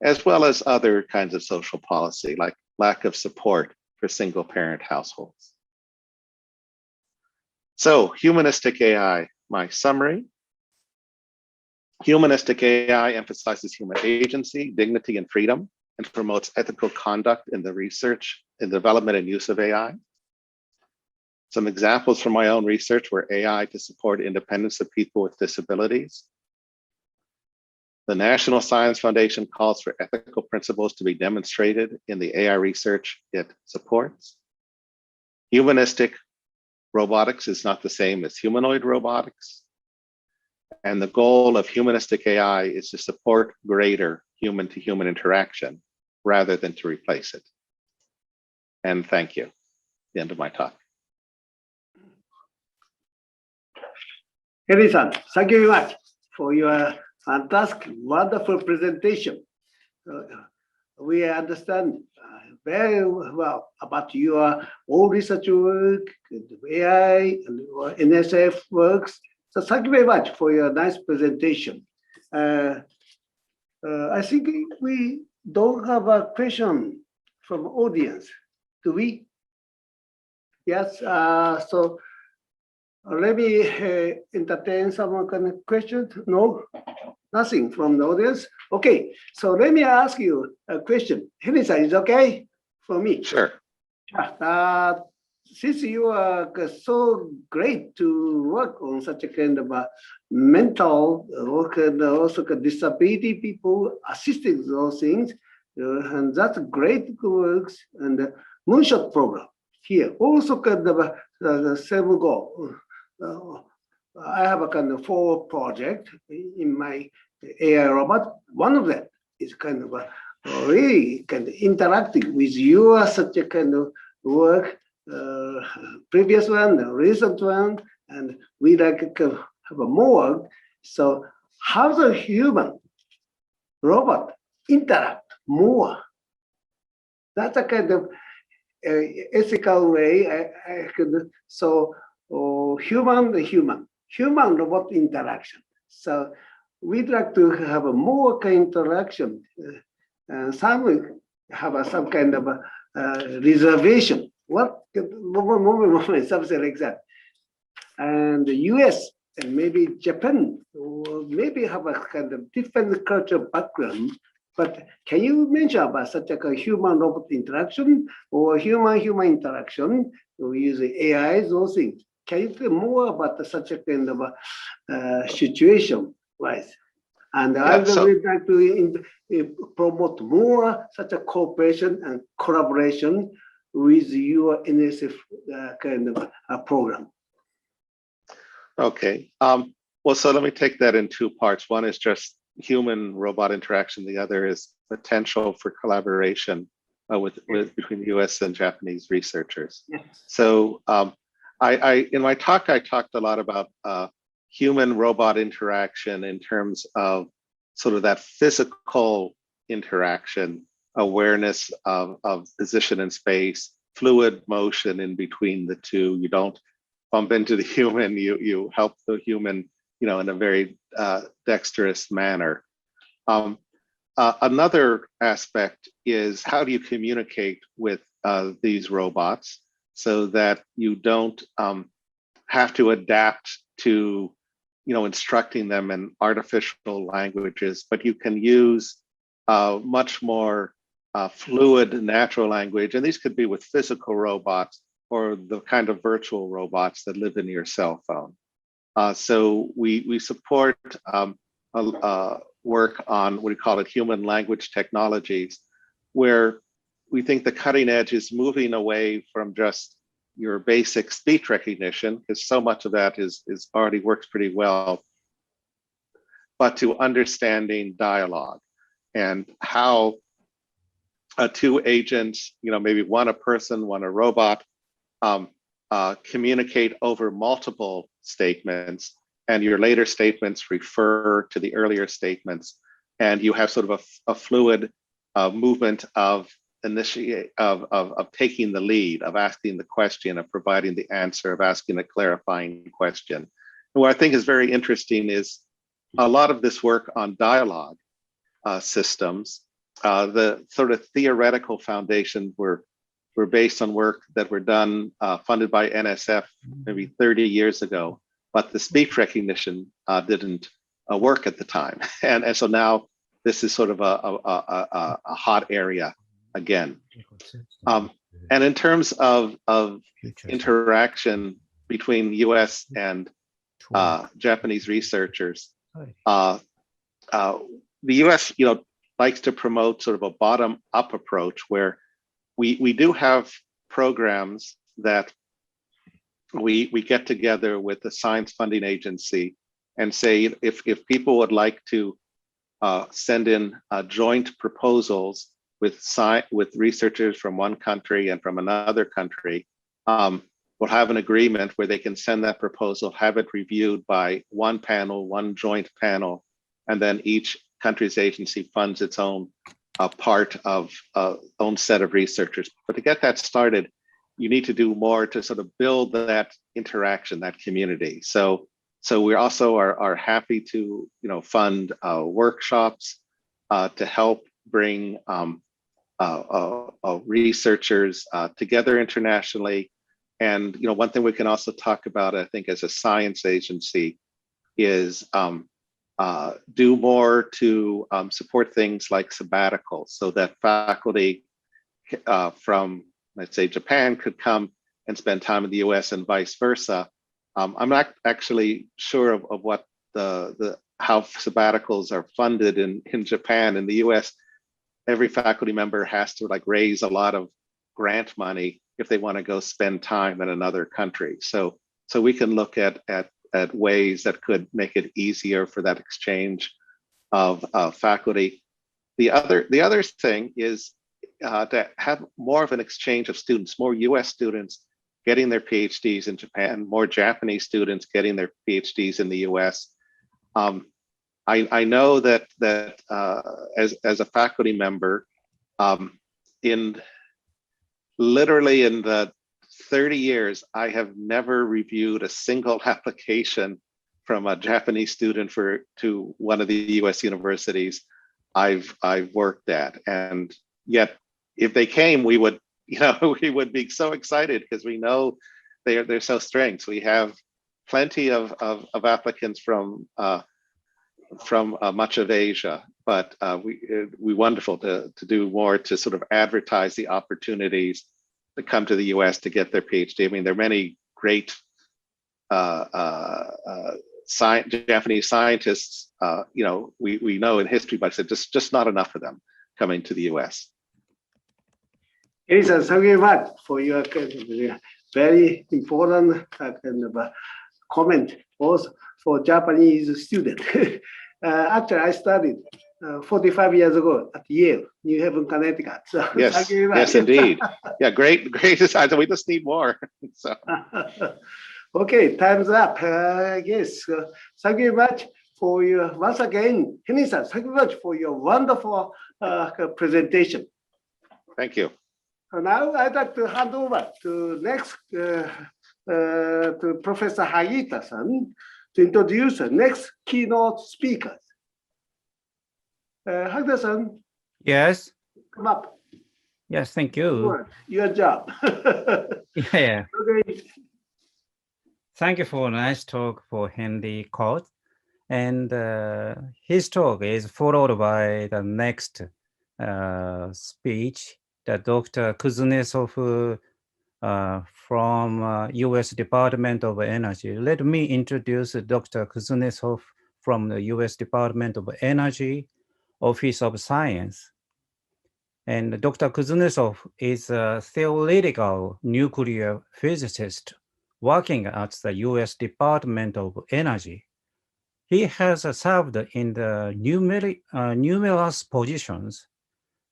as well as other kinds of social policy, like lack of support for single parent households. So humanistic AI, my summary. Humanistic AI emphasizes human agency, dignity, and freedom, and promotes ethical conduct in the research, in development, and use of AI. Some examples from my own research were AI to support independence of people with disabilities. The National Science Foundation calls for ethical principles to be demonstrated in the AI research it supports. Humanistic robotics is not the same as humanoid robotics. And the goal of humanistic AI is to support greater human-to-human interaction rather than to replace it. And thank you. The end of my talk. Henry-san, thank you very much for your fantastic, wonderful presentation. We understand very well about your own research work, AI, and NSF works. So thank you very much for your nice presentation. I think we don't have a question from audience, do we? Yes, so let me entertain some kind of questions. No, nothing from the audience. Okay, so let me ask you a question. Henry-san, is okay for me? Sure. since you are so great to work on such a kind of a mental work and also disability people assisting those things, and that's great works and the Moonshot program here also kind of the same goal. I have a kind of 4 project in my AI robot. One of them is kind of a really kind of interacting with your such a kind of work, previous one, the recent one, and we like to have a more. So how the human robot interact more? That's a kind of ethical way. I could so human robot interaction. So we'd like to have a more kind of interaction. Some have some kind of a reservation. What moment, something like that. And the US and maybe Japan, or maybe have a kind of different cultural background. But can you mention about such a human robot interaction or human interaction? We use AI, those things. Can you tell more about such a kind of a situation, right? And I would like to promote more such a cooperation and collaboration with your NSF kind of a program. Okay. Well, so let me take that in 2 parts. One is just human-robot interaction. The other is potential for collaboration between the US and Japanese researchers. Yes. So in my talk, I talked a lot about human-robot interaction in terms of sort of that physical interaction, awareness of position in space, fluid motion in between the two. You don't bump into the human, you help the human, in a very dexterous manner. Another aspect is how do you communicate with these robots so that you don't have to adapt to instructing them in artificial languages, but you can use much more fluid natural language. And these could be with physical robots or the kind of virtual robots that live in your cell phone. So we support work on what we call it human language technologies, where we think the cutting edge is moving away from just your basic speech recognition, because so much of that is already works pretty well, but to understanding dialogue and how 2 agents, maybe one a person, one a robot, communicate over multiple statements, and your later statements refer to the earlier statements, and you have sort of a fluid movement of taking the lead, of asking the question, of providing the answer, of asking a clarifying question. And what I think is very interesting is a lot of this work on dialogue systems, the sort of theoretical foundations were based on work that were done, funded by NSF maybe 30 years ago, but the speech recognition didn't work at the time. And so now this is sort of a hot area again. And in terms of interaction between US and Japanese researchers, the US likes to promote sort of a bottom-up approach, where we do have programs that we get together with the science funding agency and say, if people would like to send in joint proposals with researchers from one country and from another country, we'll have an agreement where they can send that proposal, have it reviewed by one panel, one joint panel, and then each country's agency funds its own part of own set of researchers. But to get that started, you need to do more to sort of build that interaction, that community. So we also are happy to fund workshops to help bring researchers together internationally. And one thing we can also talk about, I think, as a science agency is do more to support things like sabbaticals, so that faculty from, let's say, Japan could come and spend time in the US and vice versa. I'm not actually sure of what how sabbaticals are funded in Japan. In the US, every faculty member has to like raise a lot of grant money if they want to go spend time in another country. So we can look at ways that could make it easier for that exchange of faculty. The other thing is to have more of an exchange of students, more US students getting their PhDs in Japan, more Japanese students getting their PhDs in the US. I know that as a faculty member, literally in the 30 years, I have never reviewed a single application from a Japanese student to one of the US universities I've worked at. And yet, if they came, we would be so excited because we know they're so strengths. We have plenty of applicants from much of Asia, but we wonderful to do more to sort of advertise the opportunities to come to the US to get their PhD. I mean, there are many great Japanese scientists, we know in history, but it's just not enough of them coming to the US. Elisa, thank you very much for your very important comment also for Japanese students. Actually, I studied 45 years ago at Yale, New Haven, Connecticut. So yes, thank you very much. Yes, indeed. Yeah, great. So we just need more. So. Okay, time's up. Yes, thank you very much for your, once again, Henry-san, thank you very much for your wonderful presentation. Thank you. Now I'd like to hand over to next to Professor Hagita-san to introduce the next keynote speakers. Hagita-san. Yes. Come up. Yes, thank you. Your job. Yeah. Okay. Thank you for a nice talk for Henry Cott. And his talk is followed by the next speech that Dr. Kuznetsov from U.S. Department of Energy. Let me introduce Dr. Kuznetsov from the U.S. Department of Energy, Office of Science. And Dr. Kuznetsov is a theoretical nuclear physicist working at the U.S. Department of Energy. He has served in the numerous positions,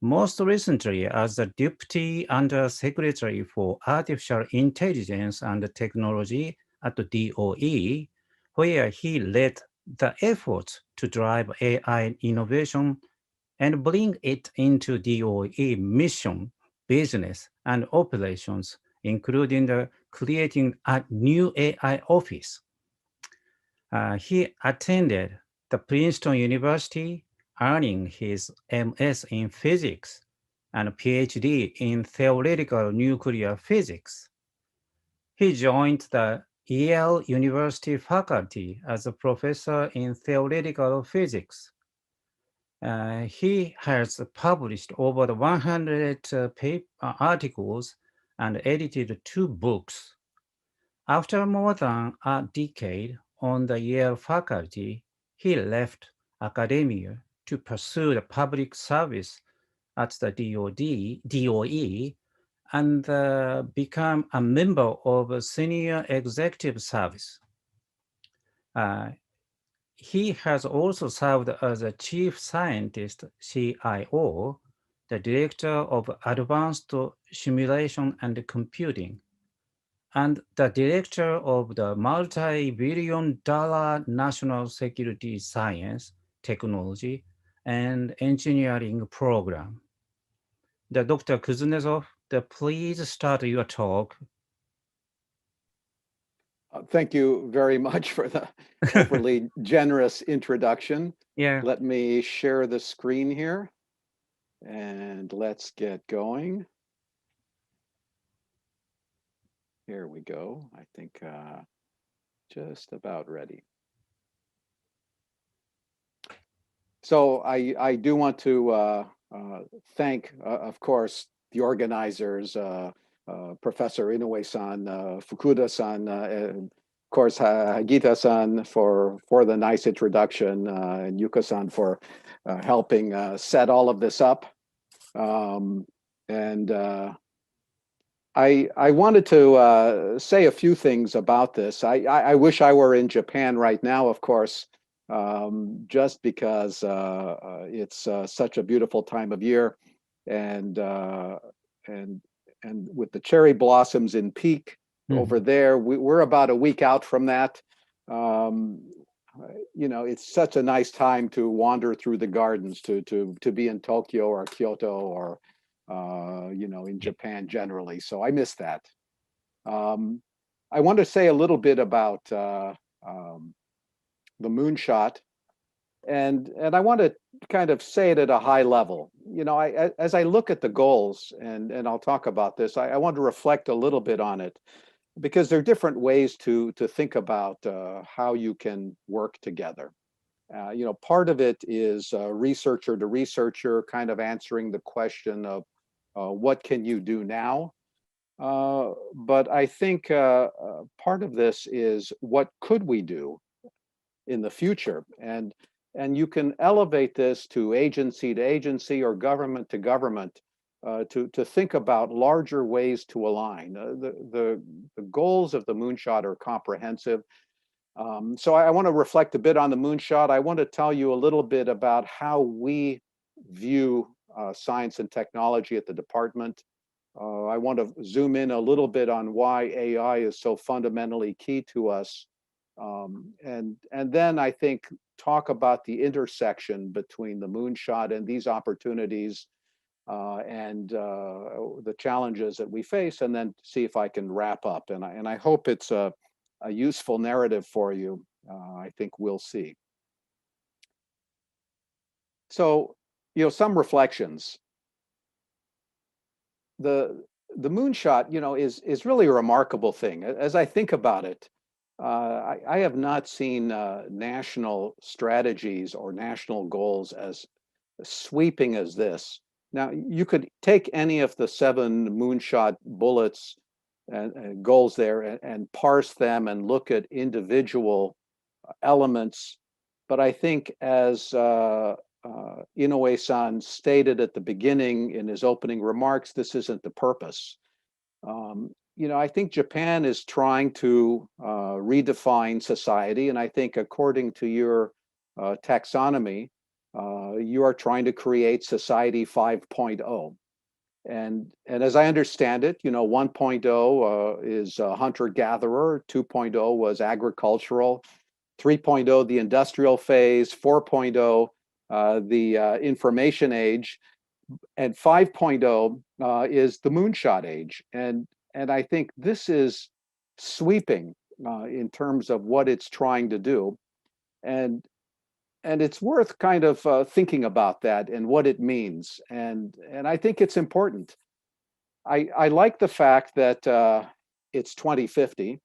most recently as the Deputy Undersecretary for Artificial Intelligence and Technology at the DOE, where he led the efforts to drive AI innovation and bring it into DOE mission, business, and operations, including creating a new AI office. He attended the Princeton University, earning his MS in physics and PhD in theoretical nuclear physics. He joined the Yale University faculty as a professor in theoretical physics. He has published over 100 articles and edited 2 books. After more than a decade on the Yale faculty, he left academia to pursue the public service at the DOE and become a member of a senior executive service. He has also served as a chief scientist, CIO, the director of advanced simulation and computing, and the director of the multi-billion-dollar national security science, technology, and engineering program. Dr. Kuznetsov, please start your talk. Thank you very much for the overly generous introduction. Yeah. Let me share the screen here and let's get going. Here we go. I think just about ready. So I do want to thank, of course, the organizers, Professor Inoue-san, Fukuda-san, and of course, Hagita-san for the nice introduction, and Yuka-san for helping set all of this up. I wanted to say a few things about this. I wish I were in Japan right now, of course, just because it's such a beautiful time of year, and with the cherry blossoms in peak over there, we're about a week out from that. You know, it's such a nice time to wander through the gardens, to be in Tokyo or Kyoto or you know, in Japan generally. So I miss that. I want to say a little bit about the Moonshot, and I want to kind of say it at a high level. You know, as I look at the goals, and I'll talk about this, I want to reflect a little bit on it, because there are different ways to think about how you can work together. You know, part of it is researcher to researcher, kind of answering the question of what can you do now? But I think part of this is what could we do in the future? And you can elevate this to agency or government to government to think about larger ways to align. The goals of the Moonshot are comprehensive. So I want to reflect a bit on the Moonshot. I want to tell you a little bit about how we view science and technology at the department. I want to zoom in a little bit on why AI is so fundamentally key to us. And then I think talk about the intersection between the Moonshot and these opportunities and the challenges that we face, and then see if I can wrap up. And I hope it's a useful narrative for you. I think we'll see. So, you know, some reflections. The Moonshot, you know, is really a remarkable thing. As I think about it, I have not seen national strategies or national goals as sweeping as this. Now, you could take any of the 7 Moonshot bullets and goals there and parse them and look at individual elements. But I think, as Inoue-san stated at the beginning in his opening remarks, this isn't the purpose. You know, I think Japan is trying to redefine society, and I think according to your taxonomy, you are trying to create society 5.0. And as I understand it, you know, 1.0 is hunter-gatherer, 2.0 was agricultural, 3.0 the industrial phase, 4.0 the information age, and 5.0 is the Moonshot age. And I think this is sweeping in terms of what it's trying to do. And it's worth kind of thinking about that and what it means. And I think it's important. I like the fact that it's 2050.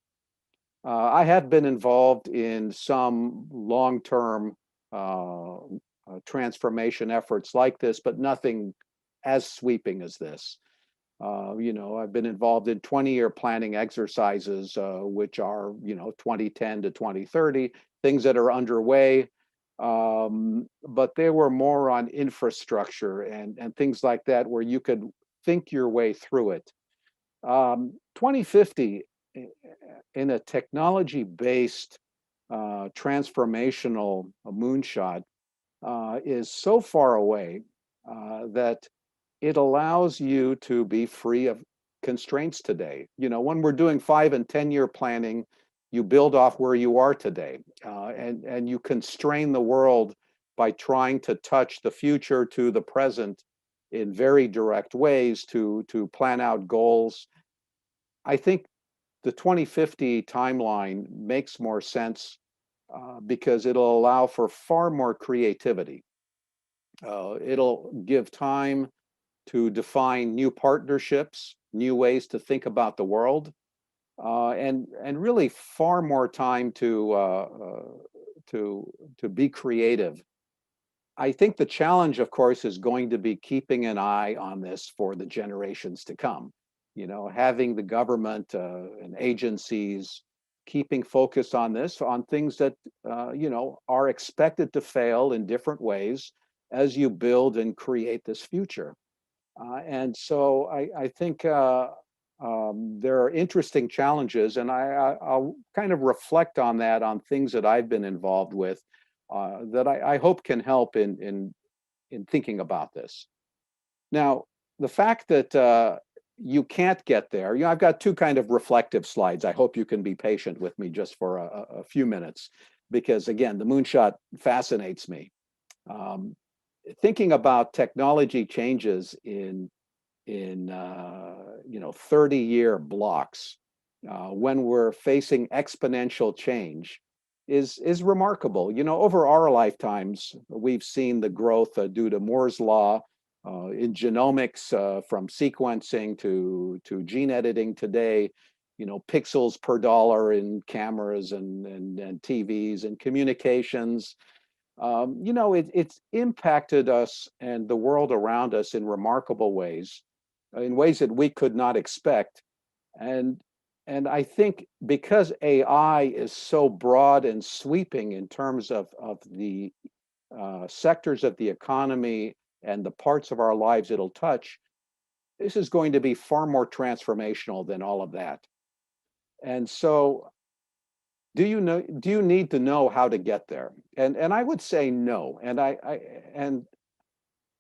I have been involved in some long-term transformation efforts like this, but nothing as sweeping as this. You know, I've been involved in 20-year planning exercises, which are, you know, 2010 to 2030, things that are underway. But they were more on infrastructure and things like that, where you could think your way through it. 2050, in a technology-based transformational moonshot, is so far away that it allows you to be free of constraints today. You know, when we're doing 5 and 10-year planning, you build off where you are today, and you constrain the world by trying to touch the future to the present in very direct ways to plan out goals. I think the 2050 timeline makes more sense because it'll allow for far more creativity. It'll give time to define new partnerships, new ways to think about the world, and really far more time to be creative. I think the challenge, of course, is going to be keeping an eye on this for the generations to come. having the government and agencies keeping focus on this, on things that, are expected to fail in different ways as you build and create this future. And so I think there are interesting challenges, and I'll kind of reflect on that, on things that I've been involved with that I hope can help in thinking about this. Now, the fact that you can't get there, I've got two kind of reflective slides. I hope you can be patient with me just for a few minutes, because again, the moonshot fascinates me. Thinking about technology changes in 30-year blocks when we're facing exponential change is remarkable. Over our lifetimes, we've seen the growth due to Moore's law in genomics, from sequencing to gene editing today, pixels per dollar in cameras and TVs and communications. It's impacted us and the world around us in remarkable ways, in ways that we could not expect. And I think because AI is so broad and sweeping in terms of the sectors of the economy and the parts of our lives it'll touch, this is going to be far more transformational than all of that. And so, do you need to know how to get there? And I would say no. And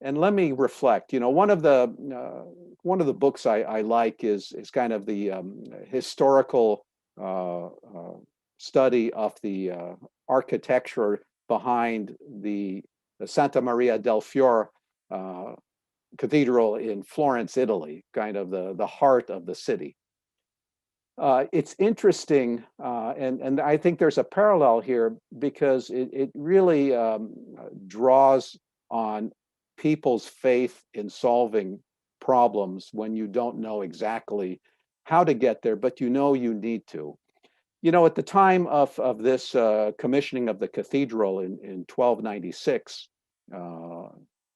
and let me reflect. One of the books I like is kind of the historical study of the architecture behind the Santa Maria del Fiore Cathedral in Florence, Italy, kind of the heart of the city. It's interesting, and I think there's a parallel here, because it really draws on people's faith in solving problems when you don't know exactly how to get there, but you need to. At the time of this commissioning of the cathedral in 1296,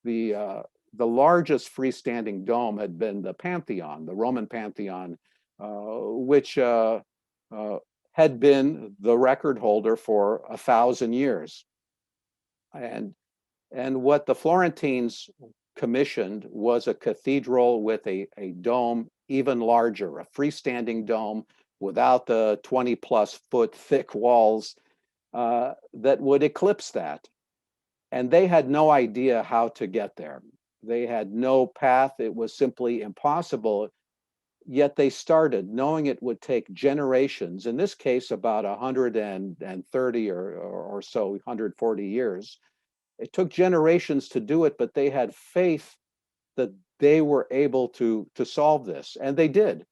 the largest freestanding dome had been the Pantheon, the Roman Pantheon, which had been the record holder for 1,000 years. And what the Florentines commissioned was a cathedral with a dome even larger, a freestanding dome without the 20+ foot thick walls that would eclipse that. And they had no idea how to get there. They had no path. It was simply impossible. Yet they started, knowing it would take generations, in this case about 130 or so, 140 years. It took generations to do it, but they had faith that they were able to solve this, and they did.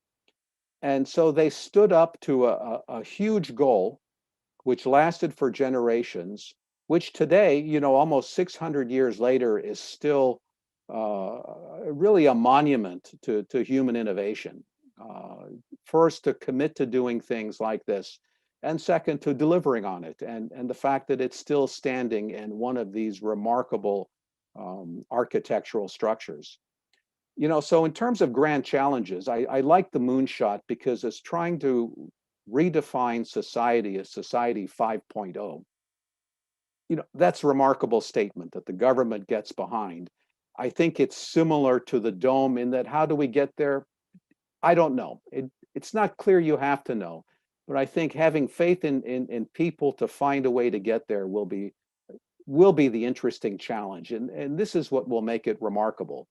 And so they stood up to a huge goal, which lasted for generations, which today, almost 600 years later, is still really a monument to human innovation. First, to commit to doing things like this, and second, to delivering on it, and the fact that it's still standing in one of these remarkable architectural structures. So in terms of grand challenges, I like the Moonshot because it's trying to redefine society as society 5.0. That's a remarkable statement that the government gets behind. I think it's similar to the dome in that, how do we get there? I don't know. It's not clear you have to know, but I think having faith in people to find a way to get there will be the interesting challenge, and this is what will make it remarkable.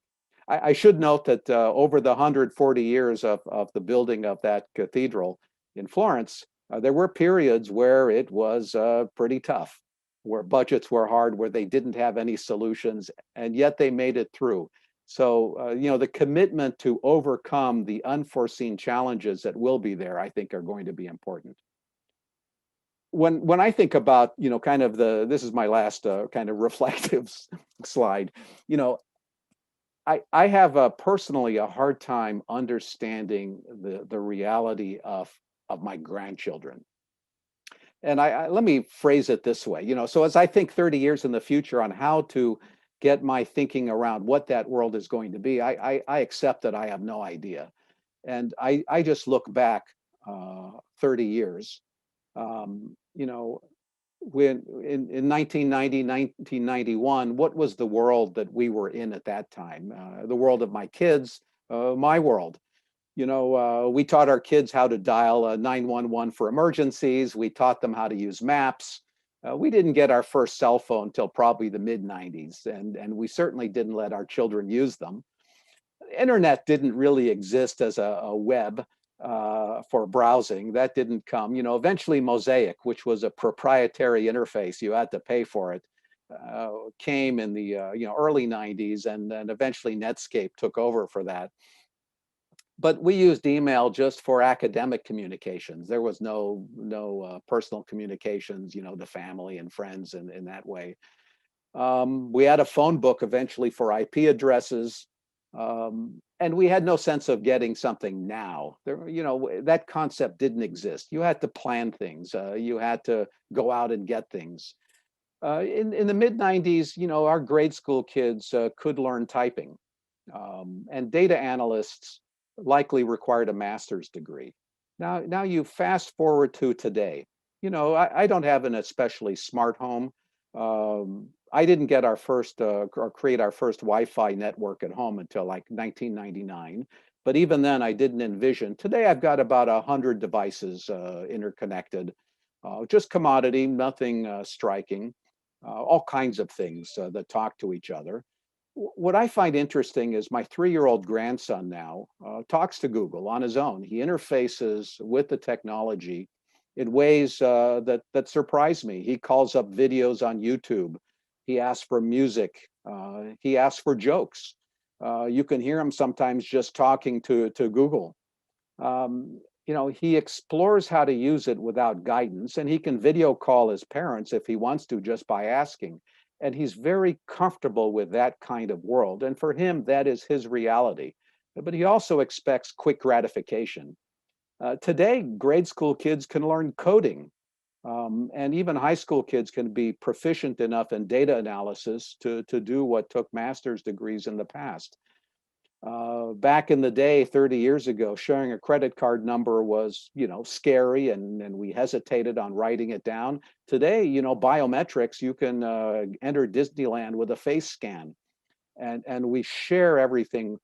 I should note that over the 140 years of the building of that cathedral in Florence, there were periods where it was pretty tough, where budgets were hard, where they didn't have any solutions, and yet they made it through. So, the commitment to overcome the unforeseen challenges that will be there, I think, are going to be important. When I think about, kind of this is my last kind of reflective slide, I have personally a hard time understanding the reality of my grandchildren. And let me phrase it this way, so as I think 30 years in the future on how to get my thinking around what that world is going to be, I accept that I have no idea. And I just look back 30 years. When in 1990, 1991, what was the world that we were in at that time? The world of my kids, my world. We taught our kids how to dial 911 for emergencies. We taught them how to use maps. We didn't get our first cell phone until probably the mid 90s, and we certainly didn't let our children use them. Internet didn't really exist as a web for browsing. That didn't come. Eventually Mosaic, which was a proprietary interface, you had to pay for it, came in the early 90s, and then eventually Netscape took over for that. But we used email just for academic communications. There was no personal communications, to family and friends in that way. We had a phone book eventually for IP addresses. And we had no sense of getting something now. That concept didn't exist. You had to plan things. You had to go out and get things. In the mid 90s, our grade school kids could learn typing. And data analysts likely required a master's degree. Now you fast forward to today. I don't have an especially smart home. I didn't get our first or create our first Wi-Fi network at home until like 1999. But even then, I didn't envision. Today, I've got about 100 devices interconnected, just commodity, nothing striking, all kinds of things that talk to each other. What I find interesting is my 3-year-old grandson now talks to Google on his own. He interfaces with the technology in ways that surprise me. He calls up videos on YouTube. He asks for music. He asks for jokes. You can hear him sometimes just talking to Google. He explores how to use it without guidance, and he can video call his parents if he wants to just by asking. And he's very comfortable with that kind of world. And for him, that is his reality. But he also expects quick gratification. Today, grade school kids can learn coding. And even high school kids can be proficient enough in data analysis to do what took master's degrees in the past. Back in the day, 30 years ago, sharing a credit card number was, scary, and we hesitated on writing it down. Today, biometrics, you can enter Disneyland with a face scan, and we share everything.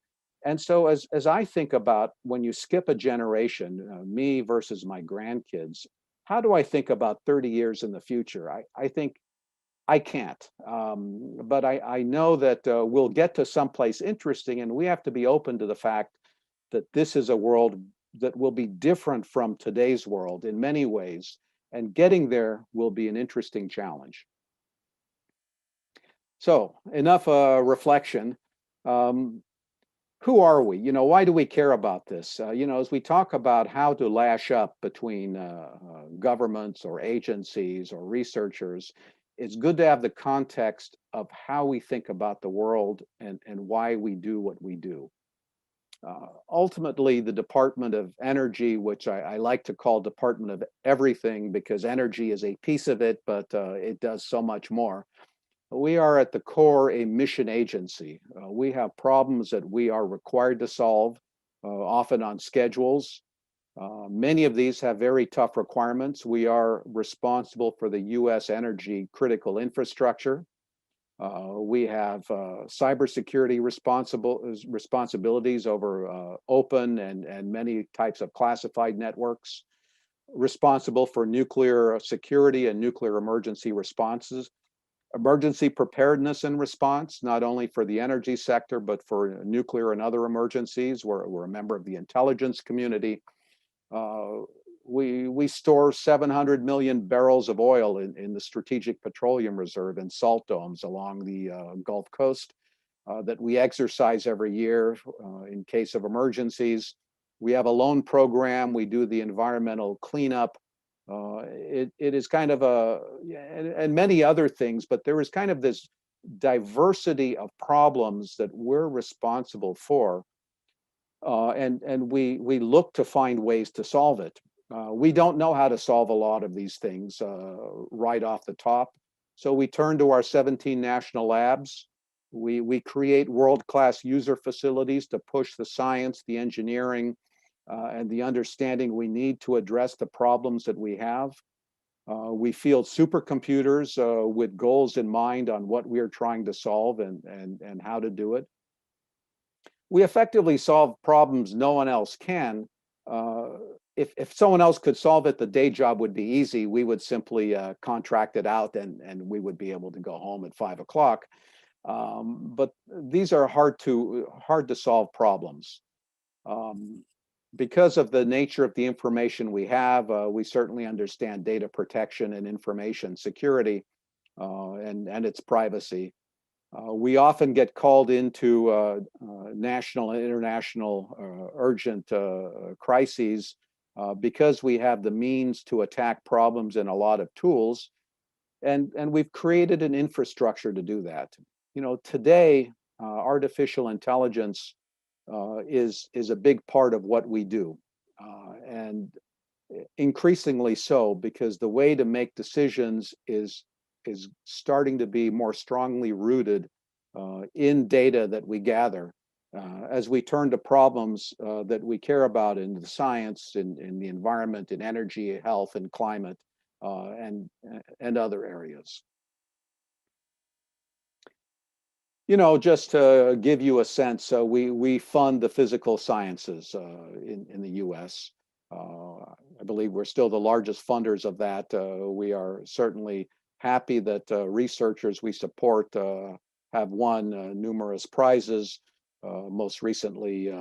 And so as I think about when you skip a generation, me versus my grandkids, how do I think about 30 years in the future? I think I can't, but I know that we'll get to someplace interesting, and we have to be open to the fact that this is a world that will be different from today's world in many ways, and getting there will be an interesting challenge. So enough reflection. Who are we? Why do we care about this? As we talk about how to lash up between governments or agencies or researchers, it's good to have the context of how we think about the world and why we do what we do. Ultimately, the Department of Energy, which I like to call Department of Everything because energy is a piece of it, but it does so much more. We are at the core a mission agency. We have problems that we are required to solve, often on schedules. Many of these have very tough requirements. We are responsible for the US energy critical infrastructure. We have cybersecurity responsibilities over open and many types of classified networks, responsible for nuclear security and nuclear emergency responses. Emergency preparedness and response, not only for the energy sector, but for nuclear and other emergencies. We're a member of the intelligence community. We store 700 million barrels of oil in the Strategic Petroleum Reserve in salt domes along the Gulf Coast that we exercise every year in case of emergencies. We have a loan program. We do the environmental cleanup. It is kind of and many other things, but there is kind of this diversity of problems that we're responsible for, and we look to find ways to solve it. We don't know how to solve a lot of these things right off the top, so we turn to our 17 national labs. We create world-class user facilities to push the science, the engineering, and the understanding we need to address the problems that we have. We field supercomputers with goals in mind on what we are trying to solve and how to do it. We effectively solve problems no one else can. If someone else could solve it, the day job would be easy. We would simply contract it out and we would be able to go home at 5 o'clock. But these are hard to solve problems. Because of the nature of the information we have, we certainly understand data protection and information security and its privacy. We often get called into national and international urgent crises because we have the means to attack problems in a lot of tools, and we've created an infrastructure to do that. You know, today, artificial intelligence is a big part of what we do, and increasingly so, because the way to make decisions is starting to be more strongly rooted in data that we gather as we turn to problems that we care about in the science, in the environment, in energy, health, and climate, and other areas. You know, just to give you a sense, we fund the physical sciences in the U.S. I believe we're still the largest funders of that. We are certainly happy that researchers we support have won numerous prizes. Most recently,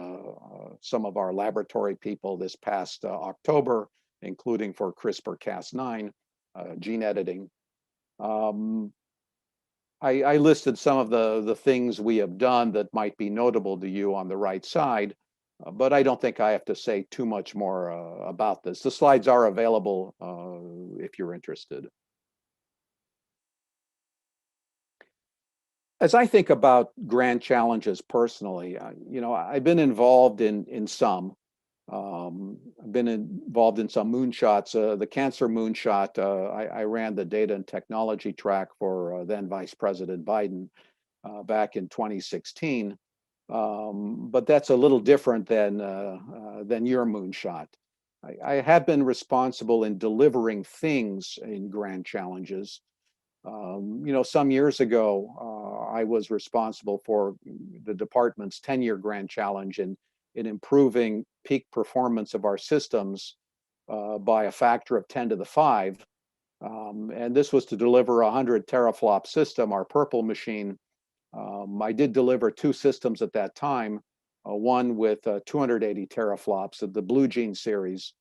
some of our laboratory people this past October, including for CRISPR-Cas9 gene editing. I listed some of the things we have done that might be notable to you on the right side, but I don't think I have to say too much more about this. The slides are available if you're interested. As I think about grand challenges personally, you know, I've been involved in some. I've been involved in some moonshots. The cancer moonshot, I ran the data and technology track for then Vice President Biden back in 2016. But that's a little different than your moonshot. I have been responsible in delivering things in grand challenges. You know, some years ago, I was responsible for the department's 10-year grand challenge in improving peak performance of our systems by a factor of 10 to the 5. And this was to deliver a 100 teraflop system, our Purple machine. I did deliver 2 systems at that time, one with 280 teraflops of the Blue Gene series,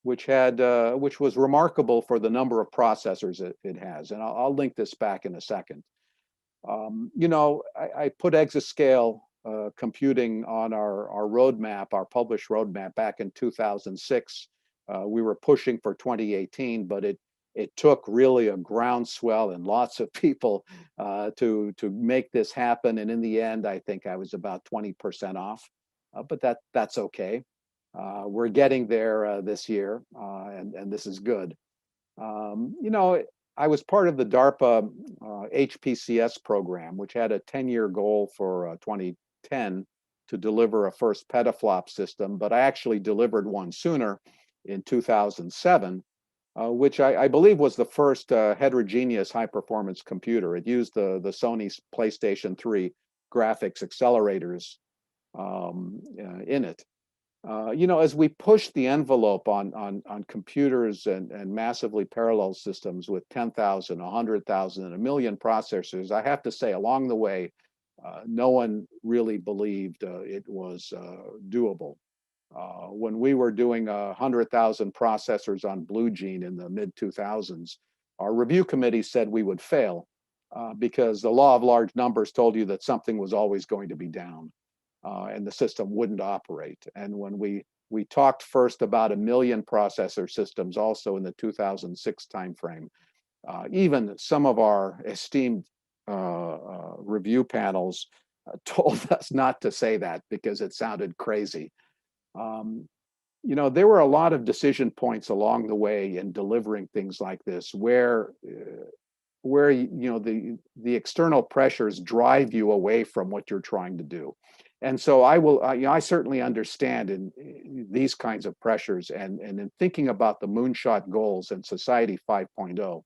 which was remarkable for the number of processors it has. And I'll link this back in a second. You know, I put exascale computing on our roadmap, our published roadmap back in 2006. We were pushing for 2018, but it took really a groundswell and lots of people to make this happen. And in the end, I think I was about 20% off, but that's okay. We're getting there this year, and this is good. You know, I was part of the DARPA HPCS program, which had a 10-year goal for 2010 to deliver a first petaflop system, but I actually delivered one sooner in 2007, which I believe was the first heterogeneous high-performance computer. It used the Sony PlayStation 3 graphics accelerators in it. You know, as we push the envelope on computers and massively parallel systems with 10,000, 100,000, and 1 million processors, I have to say along the way, no one really believed it was doable. When we were doing 100,000 processors on Blue Gene in the mid-2000s, our review committee said we would fail because the law of large numbers told you that something was always going to be down. And the system wouldn't operate. And when we talked first about 1 million processor systems, also in the 2006 timeframe, even some of our esteemed review panels told us not to say that because it sounded crazy. You know, there were a lot of decision points along the way in delivering things like this, where you know the external pressures drive you away from what you're trying to do. And so I certainly understand in these kinds of pressures, and in thinking about the Moonshot goals and Society 5.0,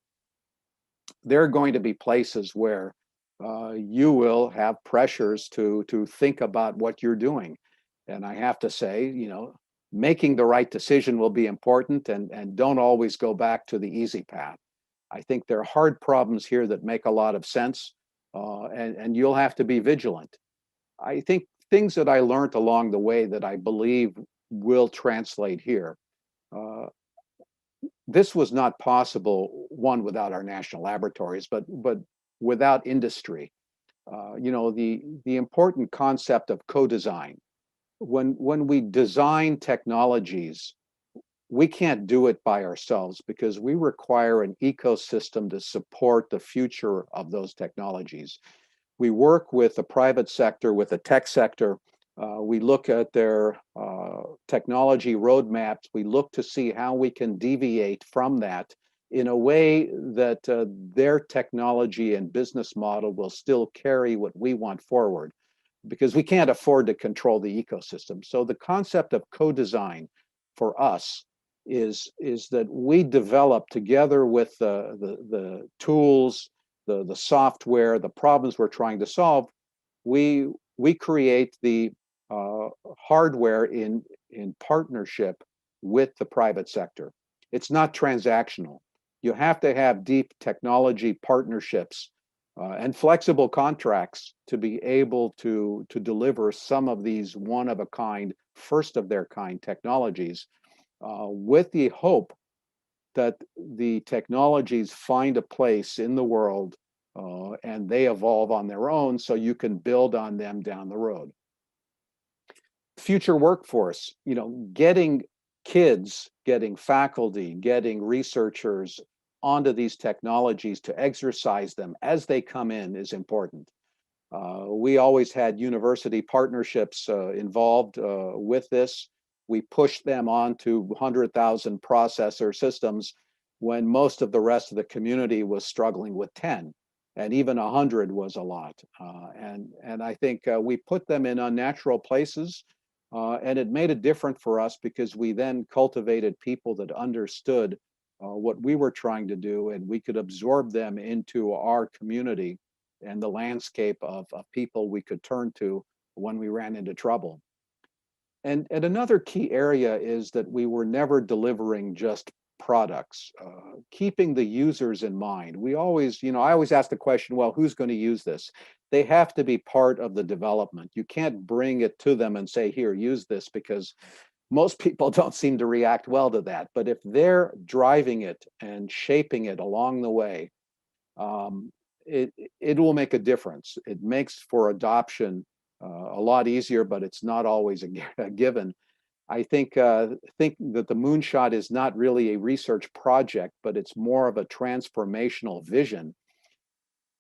there are going to be places where you will have pressures to think about what you're doing. And I have to say, making the right decision will be important, and don't always go back to the easy path. I think there are hard problems here that make a lot of sense, and you'll have to be vigilant. I think things that I learned along the way that I believe will translate here. This was not possible, one, without our national laboratories, but without industry. The important concept of co-design. When we design technologies, we can't do it by ourselves because we require an ecosystem to support the future of those technologies. We work with the private sector, with the tech sector. We look at their technology roadmaps. We look to see how we can deviate from that in a way that their technology and business model will still carry what we want forward, because we can't afford to control the ecosystem. So the concept of co-design for us is that we develop together with the tools, the software, the problems we're trying to solve. We create the hardware in partnership with the private sector. It's not transactional. You have to have deep technology partnerships and flexible contracts to be able to deliver some of these one-of-a-kind, first-of-their-kind technologies, with the hope that the technologies find a place in the world and they evolve on their own, so you can build on them down the road. Future workforce, getting kids, getting faculty, getting researchers onto these technologies to exercise them as they come in is important. We always had university partnerships involved with this. We pushed them onto 100,000 processor systems when most of the rest of the community was struggling with 10, and even 100 was a lot. And I think we put them in unnatural places, and it made it different for us because we then cultivated people that understood what we were trying to do, and we could absorb them into our community and the landscape of people we could turn to when we ran into trouble. And another key area is that we were never delivering just products, keeping the users in mind. We always, I always ask the question, well, who's going to use this? They have to be part of the development. You can't bring it to them and say, here, use this, because most people don't seem to react well to that. But if they're driving it and shaping it along the way, it will make a difference. It makes for adoption a lot easier, but it's not always a given. I think that the Moonshot is not really a research project, but it's more of a transformational vision.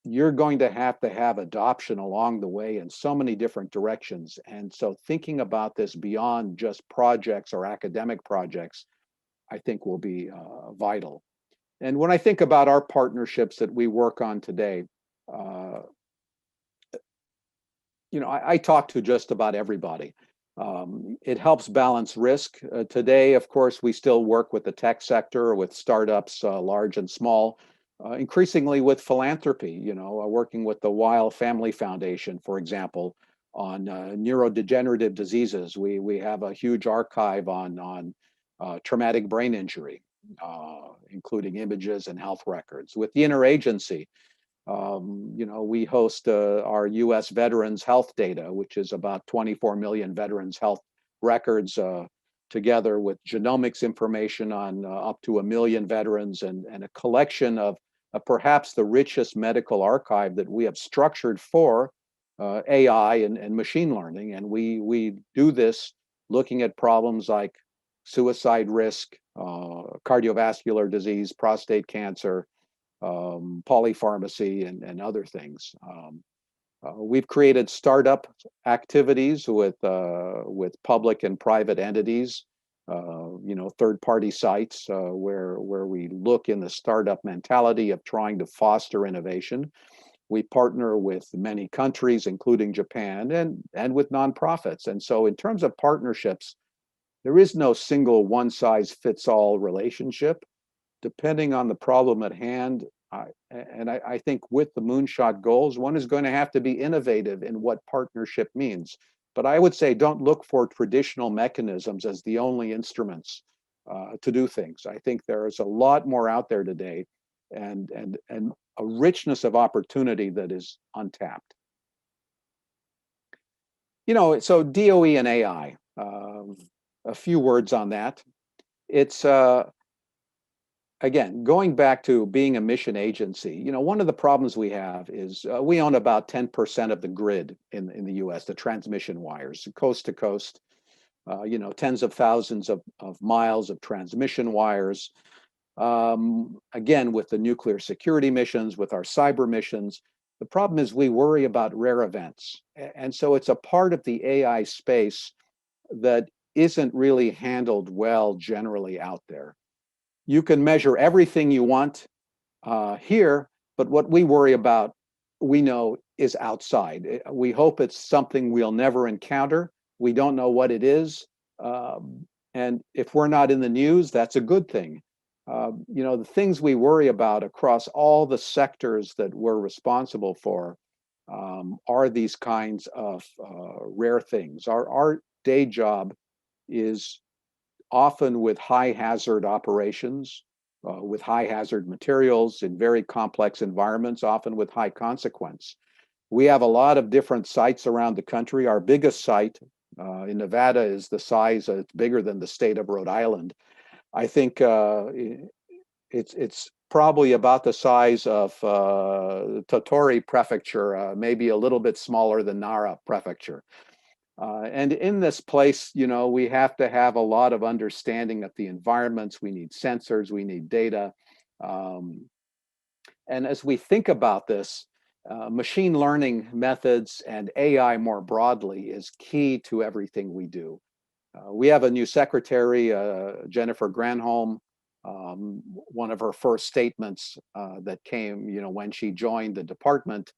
You're going to have adoption along the way in so many different directions. And so thinking about this beyond just projects or academic projects, I think will be vital. And when I think about our partnerships that we work on today, I talk to just about everybody. It helps balance risk. Today, of course, we still work with the tech sector, with startups, large and small, increasingly with philanthropy, working with the Weil Family Foundation, for example, on neurodegenerative diseases. We have a huge archive on traumatic brain injury, including images and health records. With the interagency, we host our U.S. veterans health data, which is about 24 million veterans health records, together with genomics information on up to 1 million veterans, and a collection of perhaps the richest medical archive that we have structured for AI and machine learning. And we do this looking at problems like suicide risk, cardiovascular disease, prostate cancer, polypharmacy, and other things. We've created startup activities with public and private entities, third-party sites where we look in the startup mentality of trying to foster innovation. We partner with many countries, including Japan, and with nonprofits. And so in terms of partnerships, there is no single one-size-fits-all relationship. Depending on the problem at hand, I think with the Moonshot goals, one is going to have to be innovative in what partnership means. But I would say don't look for traditional mechanisms as the only instruments to do things. I think there is a lot more out there today, and a richness of opportunity that is untapped. You know, so DOE and AI, a few words on that. It's, again, going back to being a mission agency, you know, one of the problems we have is we own about 10% of the grid in the US, the transmission wires, coast to coast, you know, tens of thousands of miles of transmission wires. Again, with the nuclear security missions, with our cyber missions, the problem is we worry about rare events. And so it's a part of the AI space that isn't really handled well generally out there. You can measure everything you want here, but what we worry about, we know is outside. We hope it's something we'll never encounter. We don't know what it is. And if we're not in the news, that's a good thing. You know, the things we worry about across all the sectors that we're responsible for are these kinds of rare things. Our day job is often with high hazard operations, with high hazard materials in very complex environments, often with high consequence. We have a lot of different sites around the country. Our biggest site in Nevada is the size, it's bigger than the state of Rhode Island. I think it's probably about the size of Tottori Prefecture, maybe a little bit smaller than Nara Prefecture. And in this place, you know, we have to have a lot of understanding of the environments. We need sensors, we need data. And as we think about this, machine learning methods and AI more broadly is key to everything we do. We have a new secretary, Jennifer Granholm. One of her first statements that came, you know, when she joined the department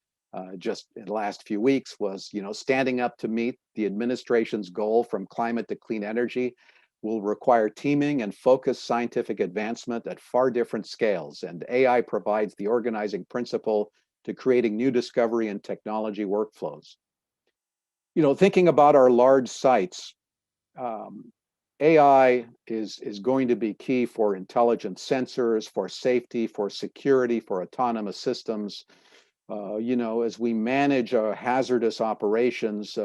just in the last few weeks was, you know, standing up to meet the administration's goal from climate to clean energy will require teaming and focused scientific advancement at far different scales. And AI provides the organizing principle to creating new discovery and technology workflows. You know, thinking about our large sites, AI is going to be key for intelligent sensors, for safety, for security, for autonomous systems. You know, as we manage hazardous operations,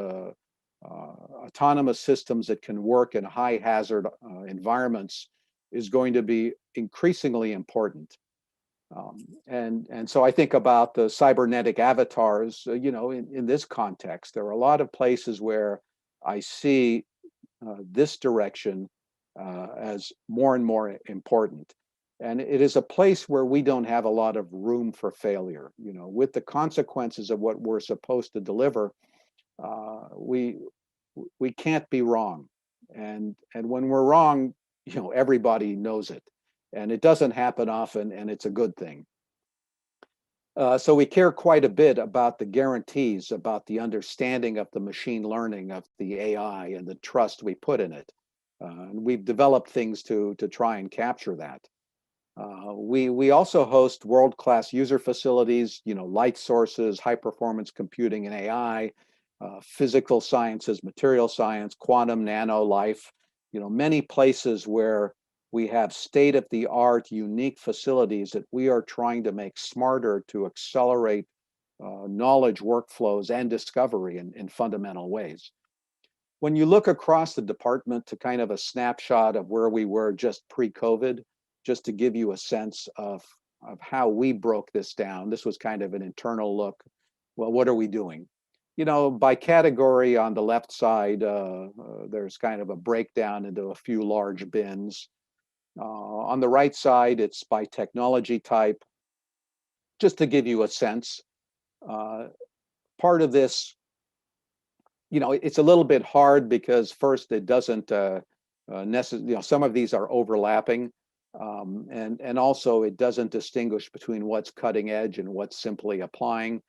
autonomous systems that can work in high hazard environments is going to be increasingly important. And so I think about the cybernetic avatars, you know, in this context, there are a lot of places where I see this direction as more and more important. And it is a place where we don't have a lot of room for failure. You know, with the consequences of what we're supposed to deliver, we can't be wrong. And when we're wrong, you know, everybody knows it. And it doesn't happen often, and it's a good thing. So we care quite a bit about the guarantees, about the understanding of the machine learning, of the AI, and the trust we put in it. And we've developed things to try and capture that. We also host world-class user facilities, you know, light sources, high-performance computing and AI, physical sciences, material science, quantum, nano, life, you know, many places where we have state-of-the-art, unique facilities that we are trying to make smarter to accelerate knowledge workflows and discovery in fundamental ways. When you look across the department to kind of a snapshot of where we were just pre-COVID, just to give you a sense of how we broke this down, this was kind of an internal look. Well, what are we doing? You know, by category on the left side, there's kind of a breakdown into a few large bins. On the right side, it's by technology type, just to give you a sense. Part of this, you know, it's a little bit hard because first it doesn't necessarily, you know, some of these are overlapping. And also it doesn't distinguish between what's cutting edge and what's simply applying.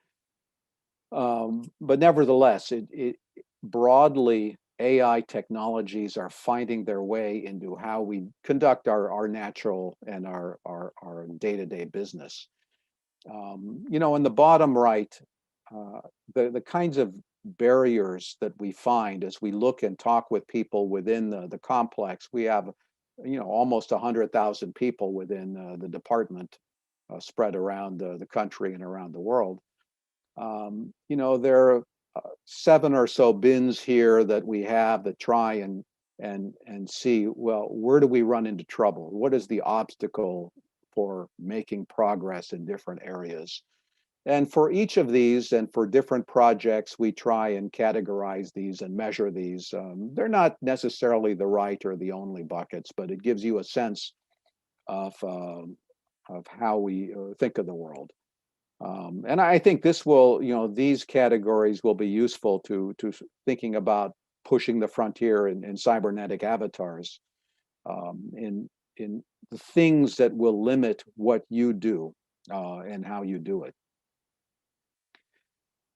But nevertheless, it broadly, AI technologies are finding their way into how we conduct our natural and our day-to-day business. You know, in the bottom right, the kinds of barriers that we find as we look and talk with people within the complex. We have, you know, almost 100,000 people within the department spread around the country and around the world. You know, there are 7 or so bins here that we have that try and see, well, where do we run into trouble? What is the obstacle for making progress in different areas? And for each of these and for different projects, we try and categorize these and measure these. They're not necessarily the right or the only buckets, but it gives you a sense of how we think of the world. And I think this will, you know, these categories will be useful to thinking about pushing the frontier in cybernetic avatars, in the things that will limit what you do and how you do it.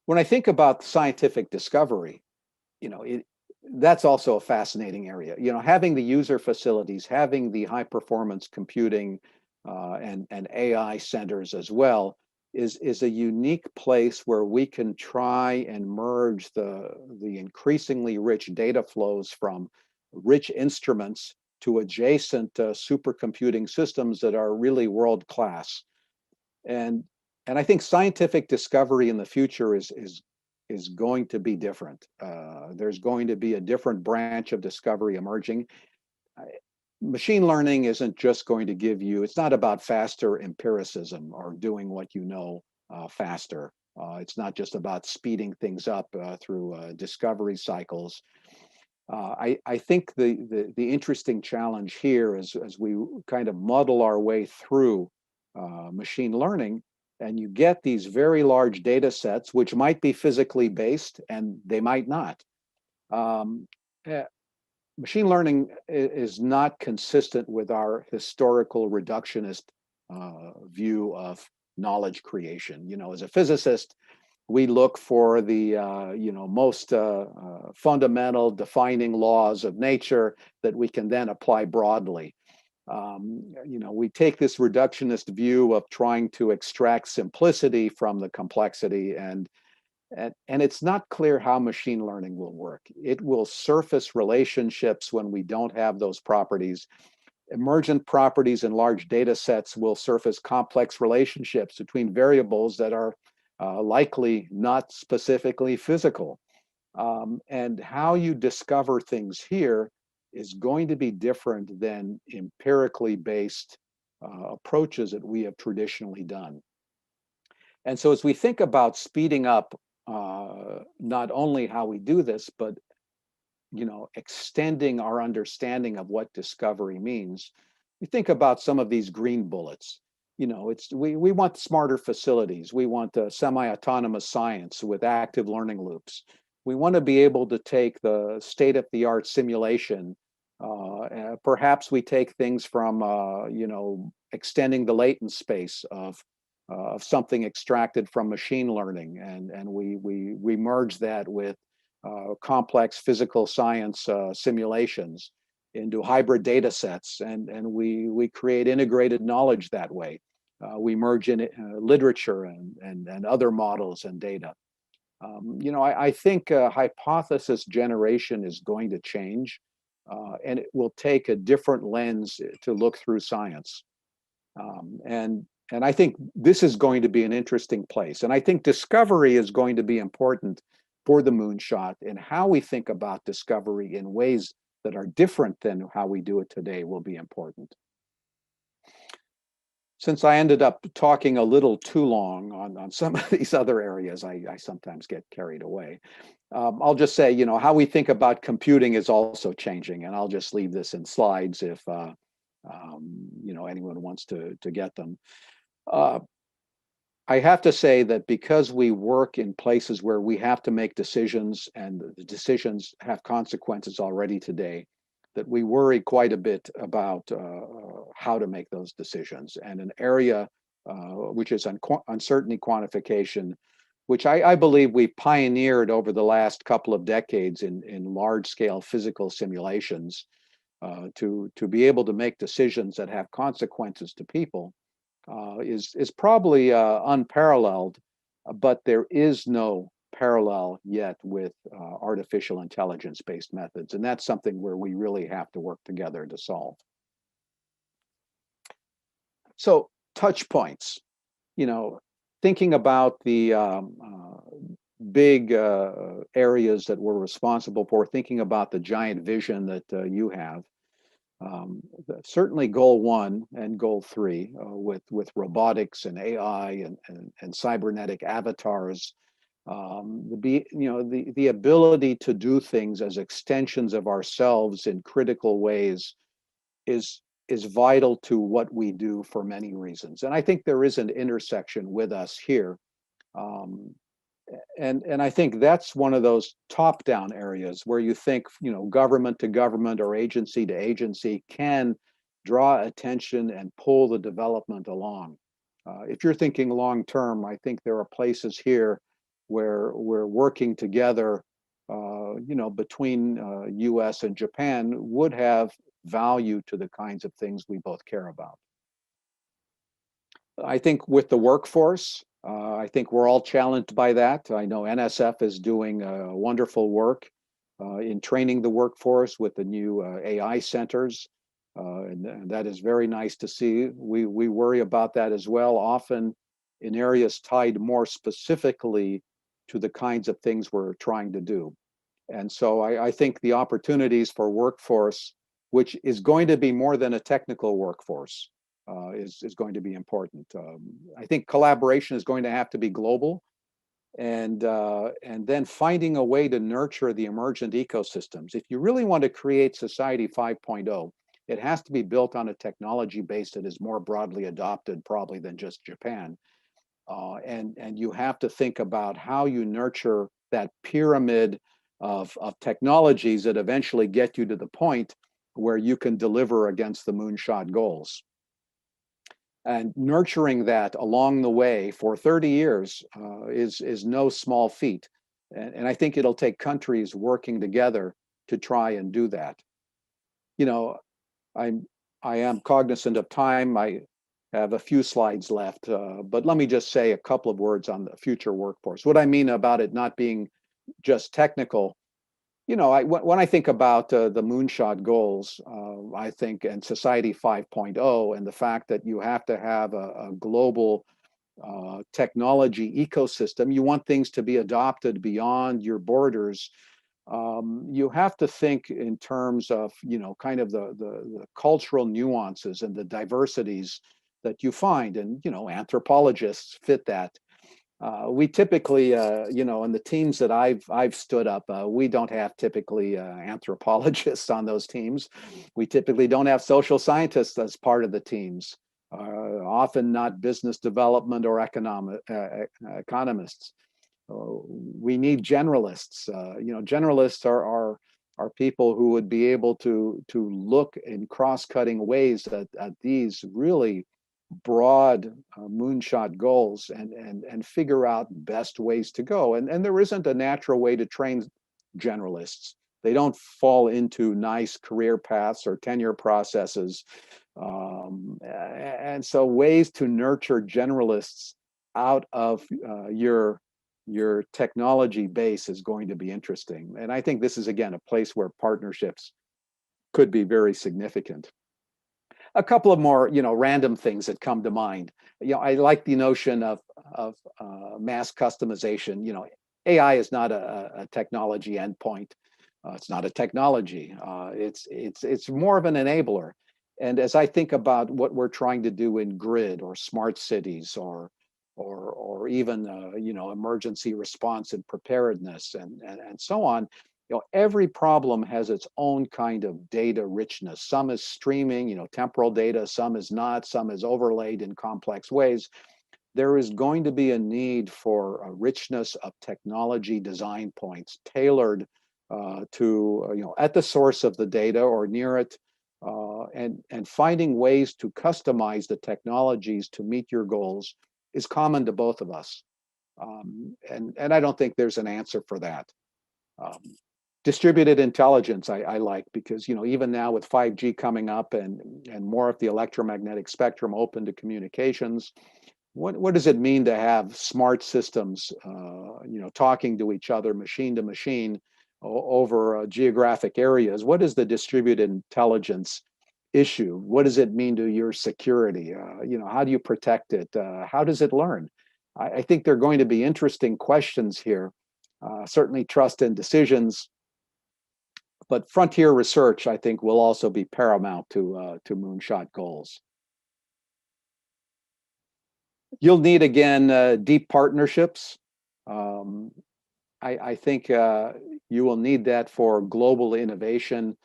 When I think about scientific discovery, you know, that's also a fascinating area. You know, having the user facilities, having the high performance computing and AI centers as well is a unique place where we can try and merge the increasingly rich data flows from rich instruments to adjacent supercomputing systems that are really world class. And I think scientific discovery in the future is going to be different. There's going to be a different branch of discovery emerging. Machine learning isn't just going to give you, it's not about faster empiricism or doing what you know faster. It's not just about speeding things up through discovery cycles. I think the interesting challenge here is as we kind of muddle our way through machine learning, and you get these very large data sets, which might be physically based and they might not. Machine learning is not consistent with our historical reductionist view of knowledge creation. You know, as a physicist, we look for the you know, most fundamental defining laws of nature that we can then apply broadly. You know, we take this reductionist view of trying to extract simplicity from the complexity, and it's not clear how machine learning will work. It will surface relationships when we don't have those properties. Emergent properties in large data sets will surface complex relationships between variables that are likely not specifically physical. And how you discover things here is going to be different than empirically based approaches that we have traditionally done. And so as we think about speeding up not only how we do this, but, you know, extending our understanding of what discovery means, we think about some of these green bullets. You know, we want smarter facilities. We want semi-autonomous science with active learning loops. We want to be able to take the state-of-the-art simulation. Perhaps we take things from, you know, extending the latent space of something extracted from machine learning, and we merge that with complex physical science simulations into hybrid data sets, and we create integrated knowledge that way. We merge in literature and other models and data. You know, I think hypothesis generation is going to change, and it will take a different lens to look through science. And I think this is going to be an interesting place. And I think discovery is going to be important for the Moonshot, and how we think about discovery in ways that are different than how we do it today will be important. Since I ended up talking a little too long on some of these other areas, I sometimes get carried away. I'll just say, you know, how we think about computing is also changing, and I'll just leave this in slides if you know, anyone wants to get them. I have to say that because we work in places where we have to make decisions, and the decisions have consequences already today, that we worry quite a bit about how to make those decisions. And an area which is uncertainty quantification which I believe we pioneered over the last couple of decades in large-scale physical simulations to be able to make decisions that have consequences to people is probably unparalleled, but there is no parallel yet with artificial intelligence-based methods, and that's something where we really have to work together to solve. So touch points, thinking about the big areas that we're responsible for, thinking about the giant vision that you have. Certainly goal 1 and goal 3 with robotics and AI and cybernetic avatars, the ability to do things as extensions of ourselves in critical ways is vital to what we do for many reasons. And I think there is an intersection with us here. And I think that's one of those top-down areas where you think, government to government or agency to agency can draw attention and pull the development along. If you're thinking long-term, I think there are places here where we're working together, between US and Japan would have value to the kinds of things we both care about. I think with the workforce, I think we're all challenged by that. I know NSF is doing wonderful work in training the workforce with the new AI centers, and that is very nice to see. We worry about that as well, often in areas tied more specifically to the kinds of things we're trying to do. And so I think the opportunities for workforce, which is going to be more than a technical workforce, is going to be important. I think collaboration is going to have to be global, and then finding a way to nurture the emergent ecosystems. If you really want to create Society 5.0, it has to be built on a technology base that is more broadly adopted probably than just Japan. And you have to think about how you nurture that pyramid of technologies that eventually get you to the point where you can deliver against the Moonshot goals. And nurturing that along the way for 30 years is no small feat. And I think it'll take countries working together to try and do that. I am cognizant of time. I have a few slides left, but let me just say a couple of words on the future workforce. What I mean about it not being just technical, when I think about the Moonshot goals, I think, and Society 5.0, and the fact that you have to have a global technology ecosystem, you want things to be adopted beyond your borders. You have to think in terms of, kind of the cultural nuances and the diversities that you find, and, anthropologists fit that. We typically, in the teams that I've stood up, we don't have typically anthropologists on those teams. We typically don't have social scientists as part of the teams. Often not business development or economists. We need generalists. Generalists are people who would be able to look in cross-cutting ways at these really broad moonshot goals and figure out best ways to go. And there isn't a natural way to train generalists. They don't fall into nice career paths or tenure processes. And so ways to nurture generalists out of your technology base is going to be interesting. And I think this is, again, a place where partnerships could be very significant. A couple of more, random things that come to mind. I like the notion of mass customization. AI is not a technology endpoint. It's not a technology. It's more of an enabler. And as I think about what we're trying to do in grid or smart cities or even emergency response and preparedness and so on, every problem has its own kind of data richness. Some is streaming, temporal data, some is not, some is overlaid in complex ways. There is going to be a need for a richness of technology design points tailored to, at the source of the data or near it, and finding ways to customize the technologies to meet your goals is common to both of us. And I don't think there's an answer for that. Distributed intelligence I like, because even now with 5G coming up and more of the electromagnetic spectrum open to communications, what does it mean to have smart systems talking to each other, machine to machine, over geographic areas? What is the distributed intelligence issue? What does it mean to your security? How do you protect it? How does it learn? I think there are going to be interesting questions here. Certainly trust in decisions, but frontier research, I think, will also be paramount to Moonshot goals. You'll need, again, deep partnerships. I think you will need that for global innovation,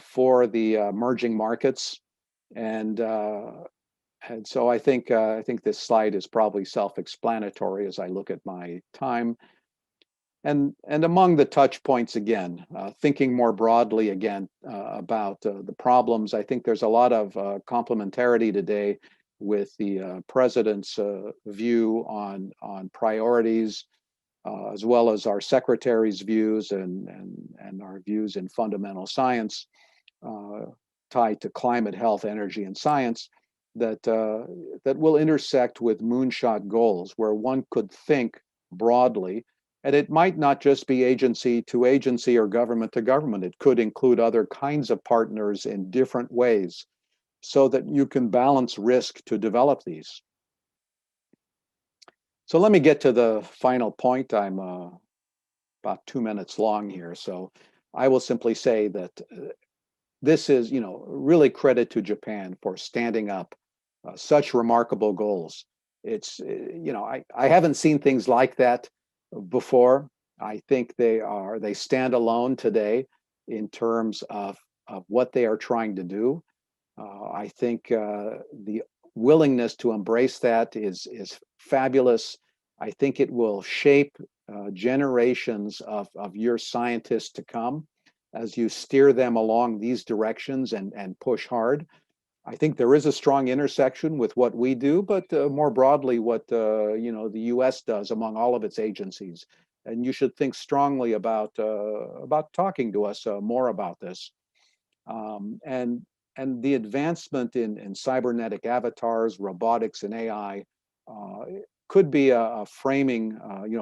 for the emerging markets, and so I think this slide is probably self-explanatory as I look at my time. And among the touch points, again, thinking more broadly again about the problems, I think there's a lot of complementarity today with the president's view on priorities, as well as our secretary's views and our views in fundamental science tied to climate, health, energy, and science that will intersect with Moonshot goals, where one could think broadly. And it might not just be agency to agency or government to government. It could include other kinds of partners in different ways so that you can balance risk to develop these. So let me get to the final point. I'm about 2 minutes long here. So I will simply say that this is, really credit to Japan for standing up such remarkable goals. It's, I haven't seen things like that before. I think they stand alone today in terms of what they are trying to do. I think the willingness to embrace that is fabulous. I think it will shape generations of your scientists to come as you steer them along these directions and push hard. I think there is a strong intersection with what we do, but more broadly, what the U.S. does among all of its agencies. And you should think strongly about talking to us more about this. And the advancement in cybernetic avatars, robotics, and AI could be a framing,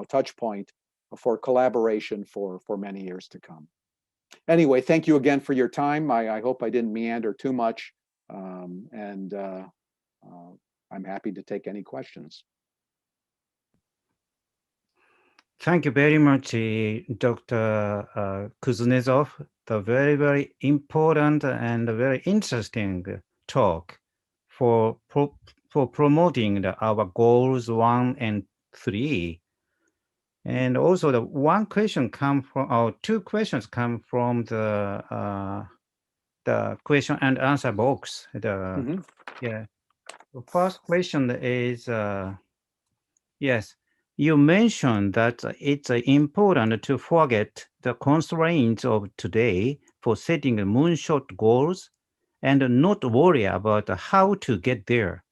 touch point for collaboration for many years to come. Anyway, thank you again for your time. I hope I didn't meander too much. And I'm happy to take any questions. Thank you very much, Dr. Kuznetsov. The very, very important and very interesting talk for promoting our goals 1 and 3. And also the one question come from, or two questions come from the question and answer box. Yeah. The first question is, yes, you mentioned that it's important to forget the constraints of today for setting moonshot goals and not worry about how to get there.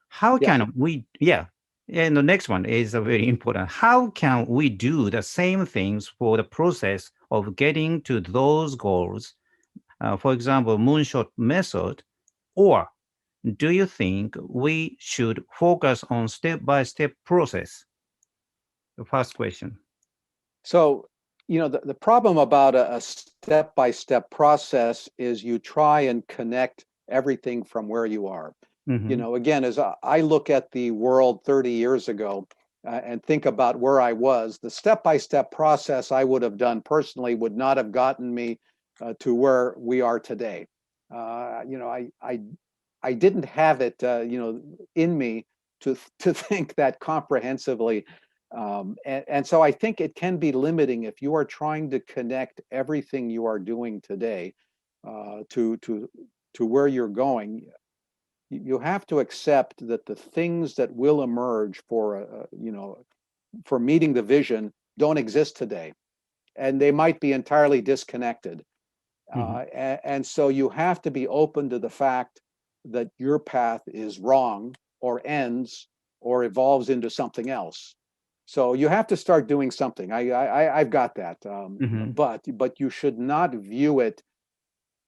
How can we, and the next one is very important. How can we do the same things for the process of getting to those goals? For example, moonshot method, or do you think we should focus on step-by-step process? The first question. So, the problem about a step-by-step process is you try and connect everything from where you are. Again, as I look at the world 30 years ago and think about where I was, the step-by-step process I would have done personally would not have gotten me to where we are today. I didn't have it, in me to think that comprehensively. And so I think it can be limiting if you are trying to connect everything you are doing today to where you're going. You have to accept that the things that will emerge for meeting the vision don't exist today, and they might be entirely disconnected. And so you have to be open to the fact that your path is wrong or ends or evolves into something else. So you have to start doing something. I've got that. Mhm. But you should not view it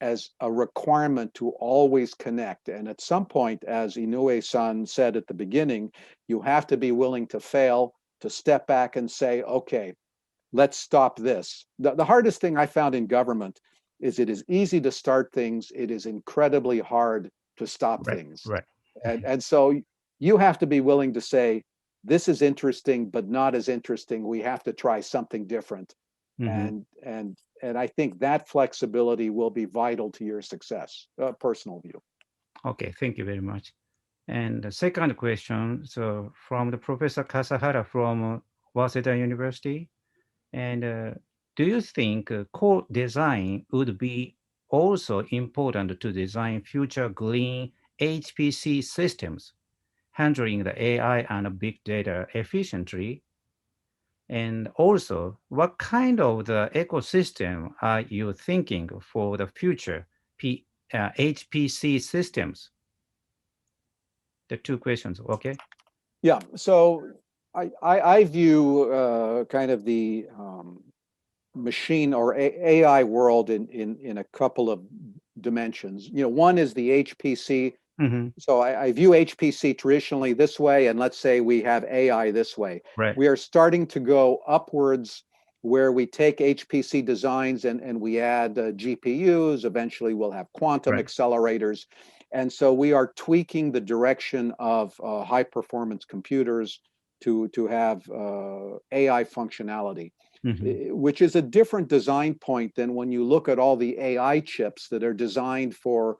as a requirement to always connect. And at some point, as Inoue-san said at the beginning, you have to be willing to fail, to step back and say, okay, let's stop this. The hardest thing I found in government is it is easy to start things. It is incredibly hard to stop Right. things. Right. And so you have to be willing to say, this is interesting, but not as interesting. We have to try something different. Mhm. And I think that flexibility will be vital to your success, personal view. Okay, thank you very much. And the second question, so from the Professor Kasahara from Waseda University, and do you think co-design would be also important to design future green HPC systems, handling the AI and big data efficiently? And also, what kind of the ecosystem are you thinking for the future HPC systems? The two questions, okay? Yeah, so I view kind of the machine or AI world in a couple of dimensions. One is the HPC. Mm-hmm. So I view HPC traditionally this way, and let's say we have AI this way. Right. We are starting to go upwards where we take HPC designs and we add GPUs. Eventually, we'll have quantum Right. accelerators. And so we are tweaking the direction of high performance computers to have AI functionality. Mm-hmm. Which is a different design point than when you look at all the AI chips that are designed for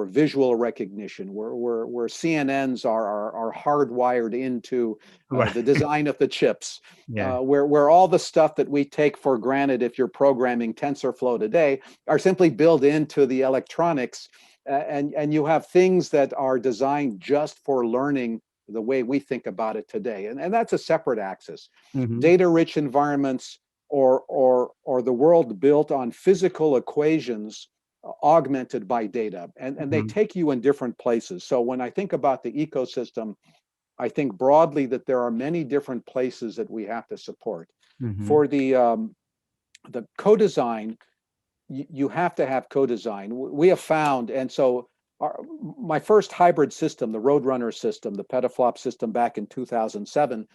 visual recognition, where CNNs are hardwired into Right. the design of the chips, Yeah. where all the stuff that we take for granted if you're programming TensorFlow today are simply built into the electronics, and you have things that are designed just for learning the way we think about it today, and that's a separate axis. Mm-hmm. Data-rich environments or the world built on physical equations augmented by data, and they take you in different places. So when I think about the ecosystem, I think broadly that there are many different places that we have to support. Mm-hmm. For the co-design, you have to have co-design. We have found, and so my first hybrid system, the Roadrunner system, the petaflop system back in 2007,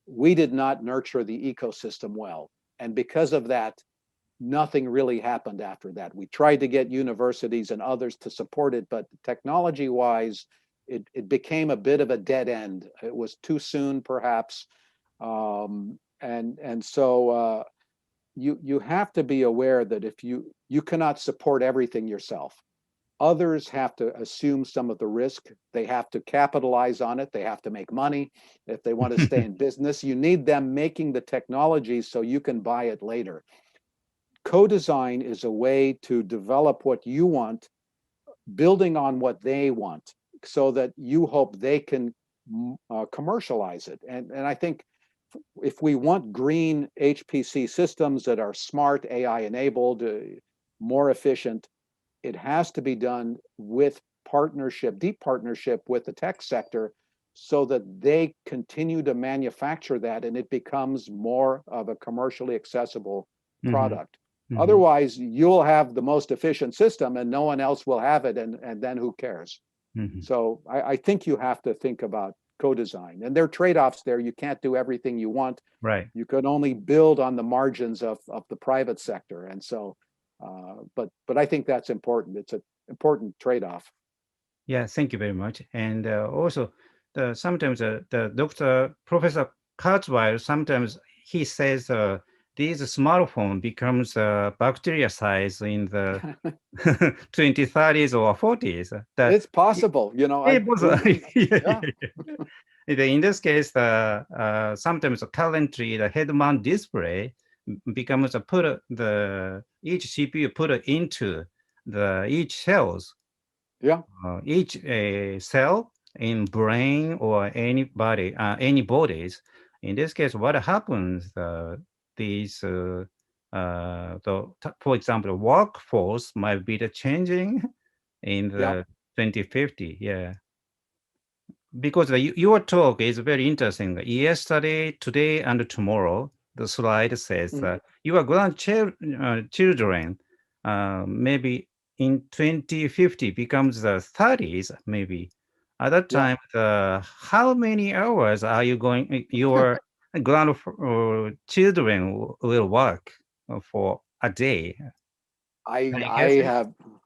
we did not nurture the ecosystem well. And because of that, nothing really happened after that. We tried to get universities and others to support it, but technology-wise, it became a bit of a dead end. It was too soon, perhaps. And so you have to be aware that if you cannot support everything yourself, others have to assume some of the risk. They have to capitalize on it. They have to make money. If they want to stay in business, you need them making the technology so you can buy it later. Co-design is a way to develop what you want, building on what they want, so that you hope they can commercialize it. And I think if we want green HPC systems that are smart, AI enabled, more efficient, it has to be done with partnership, deep partnership with the tech sector, so that they continue to manufacture that and it becomes more of a commercially accessible product. Mm-hmm. Otherwise, you'll have the most efficient system and no one else will have it, and then who cares? Mm-hmm. So I think you have to think about co-design, and there are trade-offs there. You can't do everything you want. Right. You can only build on the margins of the private sector, and so but I think that's important. It's an important trade-off. Yeah, thank you very much. And also, sometimes the Dr. Professor Kurzweil, sometimes he says these smartphone becomes bacteria size in the 2030s or 40s. It's possible, you know. Yeah. In this case, sometimes currently the head-mount display becomes each CPU put into each cells. Yeah. Each cell in brain or any bodies. In this case, what happens? For example, workforce might be the changing in the 2050. Yeah. because your talk is very interesting. Yesterday, today, and tomorrow, the slide says your grandchildren maybe in 2050 becomes the 30s, maybe. At that time, how many hours are you going, your grandchildren will work for a day? I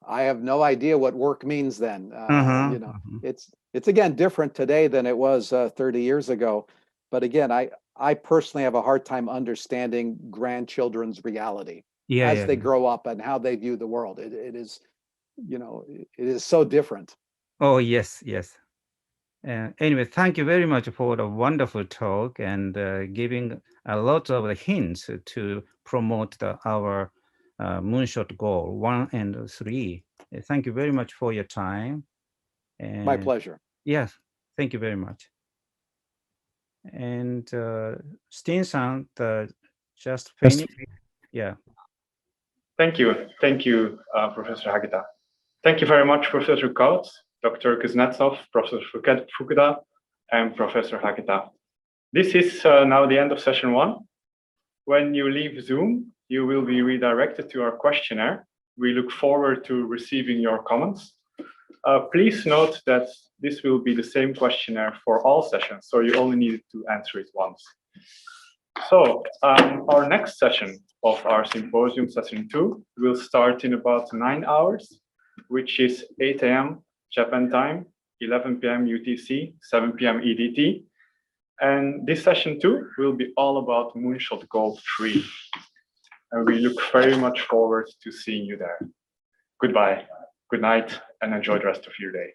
have no idea what work means then. You know, it's again different today than it was 30 years ago. But again, I personally have a hard time understanding grandchildren's reality as they grow up and how they view the world. It is, you know, it is so different. Oh, yes, yes. Anyway, thank you very much for the wonderful talk and giving a lot of hints to promote our Moonshot goal 1 and 3. Thank you very much for your time. And My pleasure. Yes, thank you very much. And Steen-san, just finish. Yeah. Thank you, Professor Hagita. Thank you very much, Professor Kautz, Dr. Kuznetsov, Professor Fukuda, and Professor Hagita. This is now the end of session 1. When you leave Zoom, you will be redirected to our questionnaire. We look forward to receiving your comments. Please note that this will be the same questionnaire for all sessions, so you only need to answer it once. So our next session of our Symposium Session 2 will start in about 9 hours, which is 8 a.m. Japan time, 11 p.m. UTC, 7 p.m. EDT. And this session 2 will be all about Moonshot Goal 3. And we look very much forward to seeing you there. Goodbye, good night, and enjoy the rest of your day.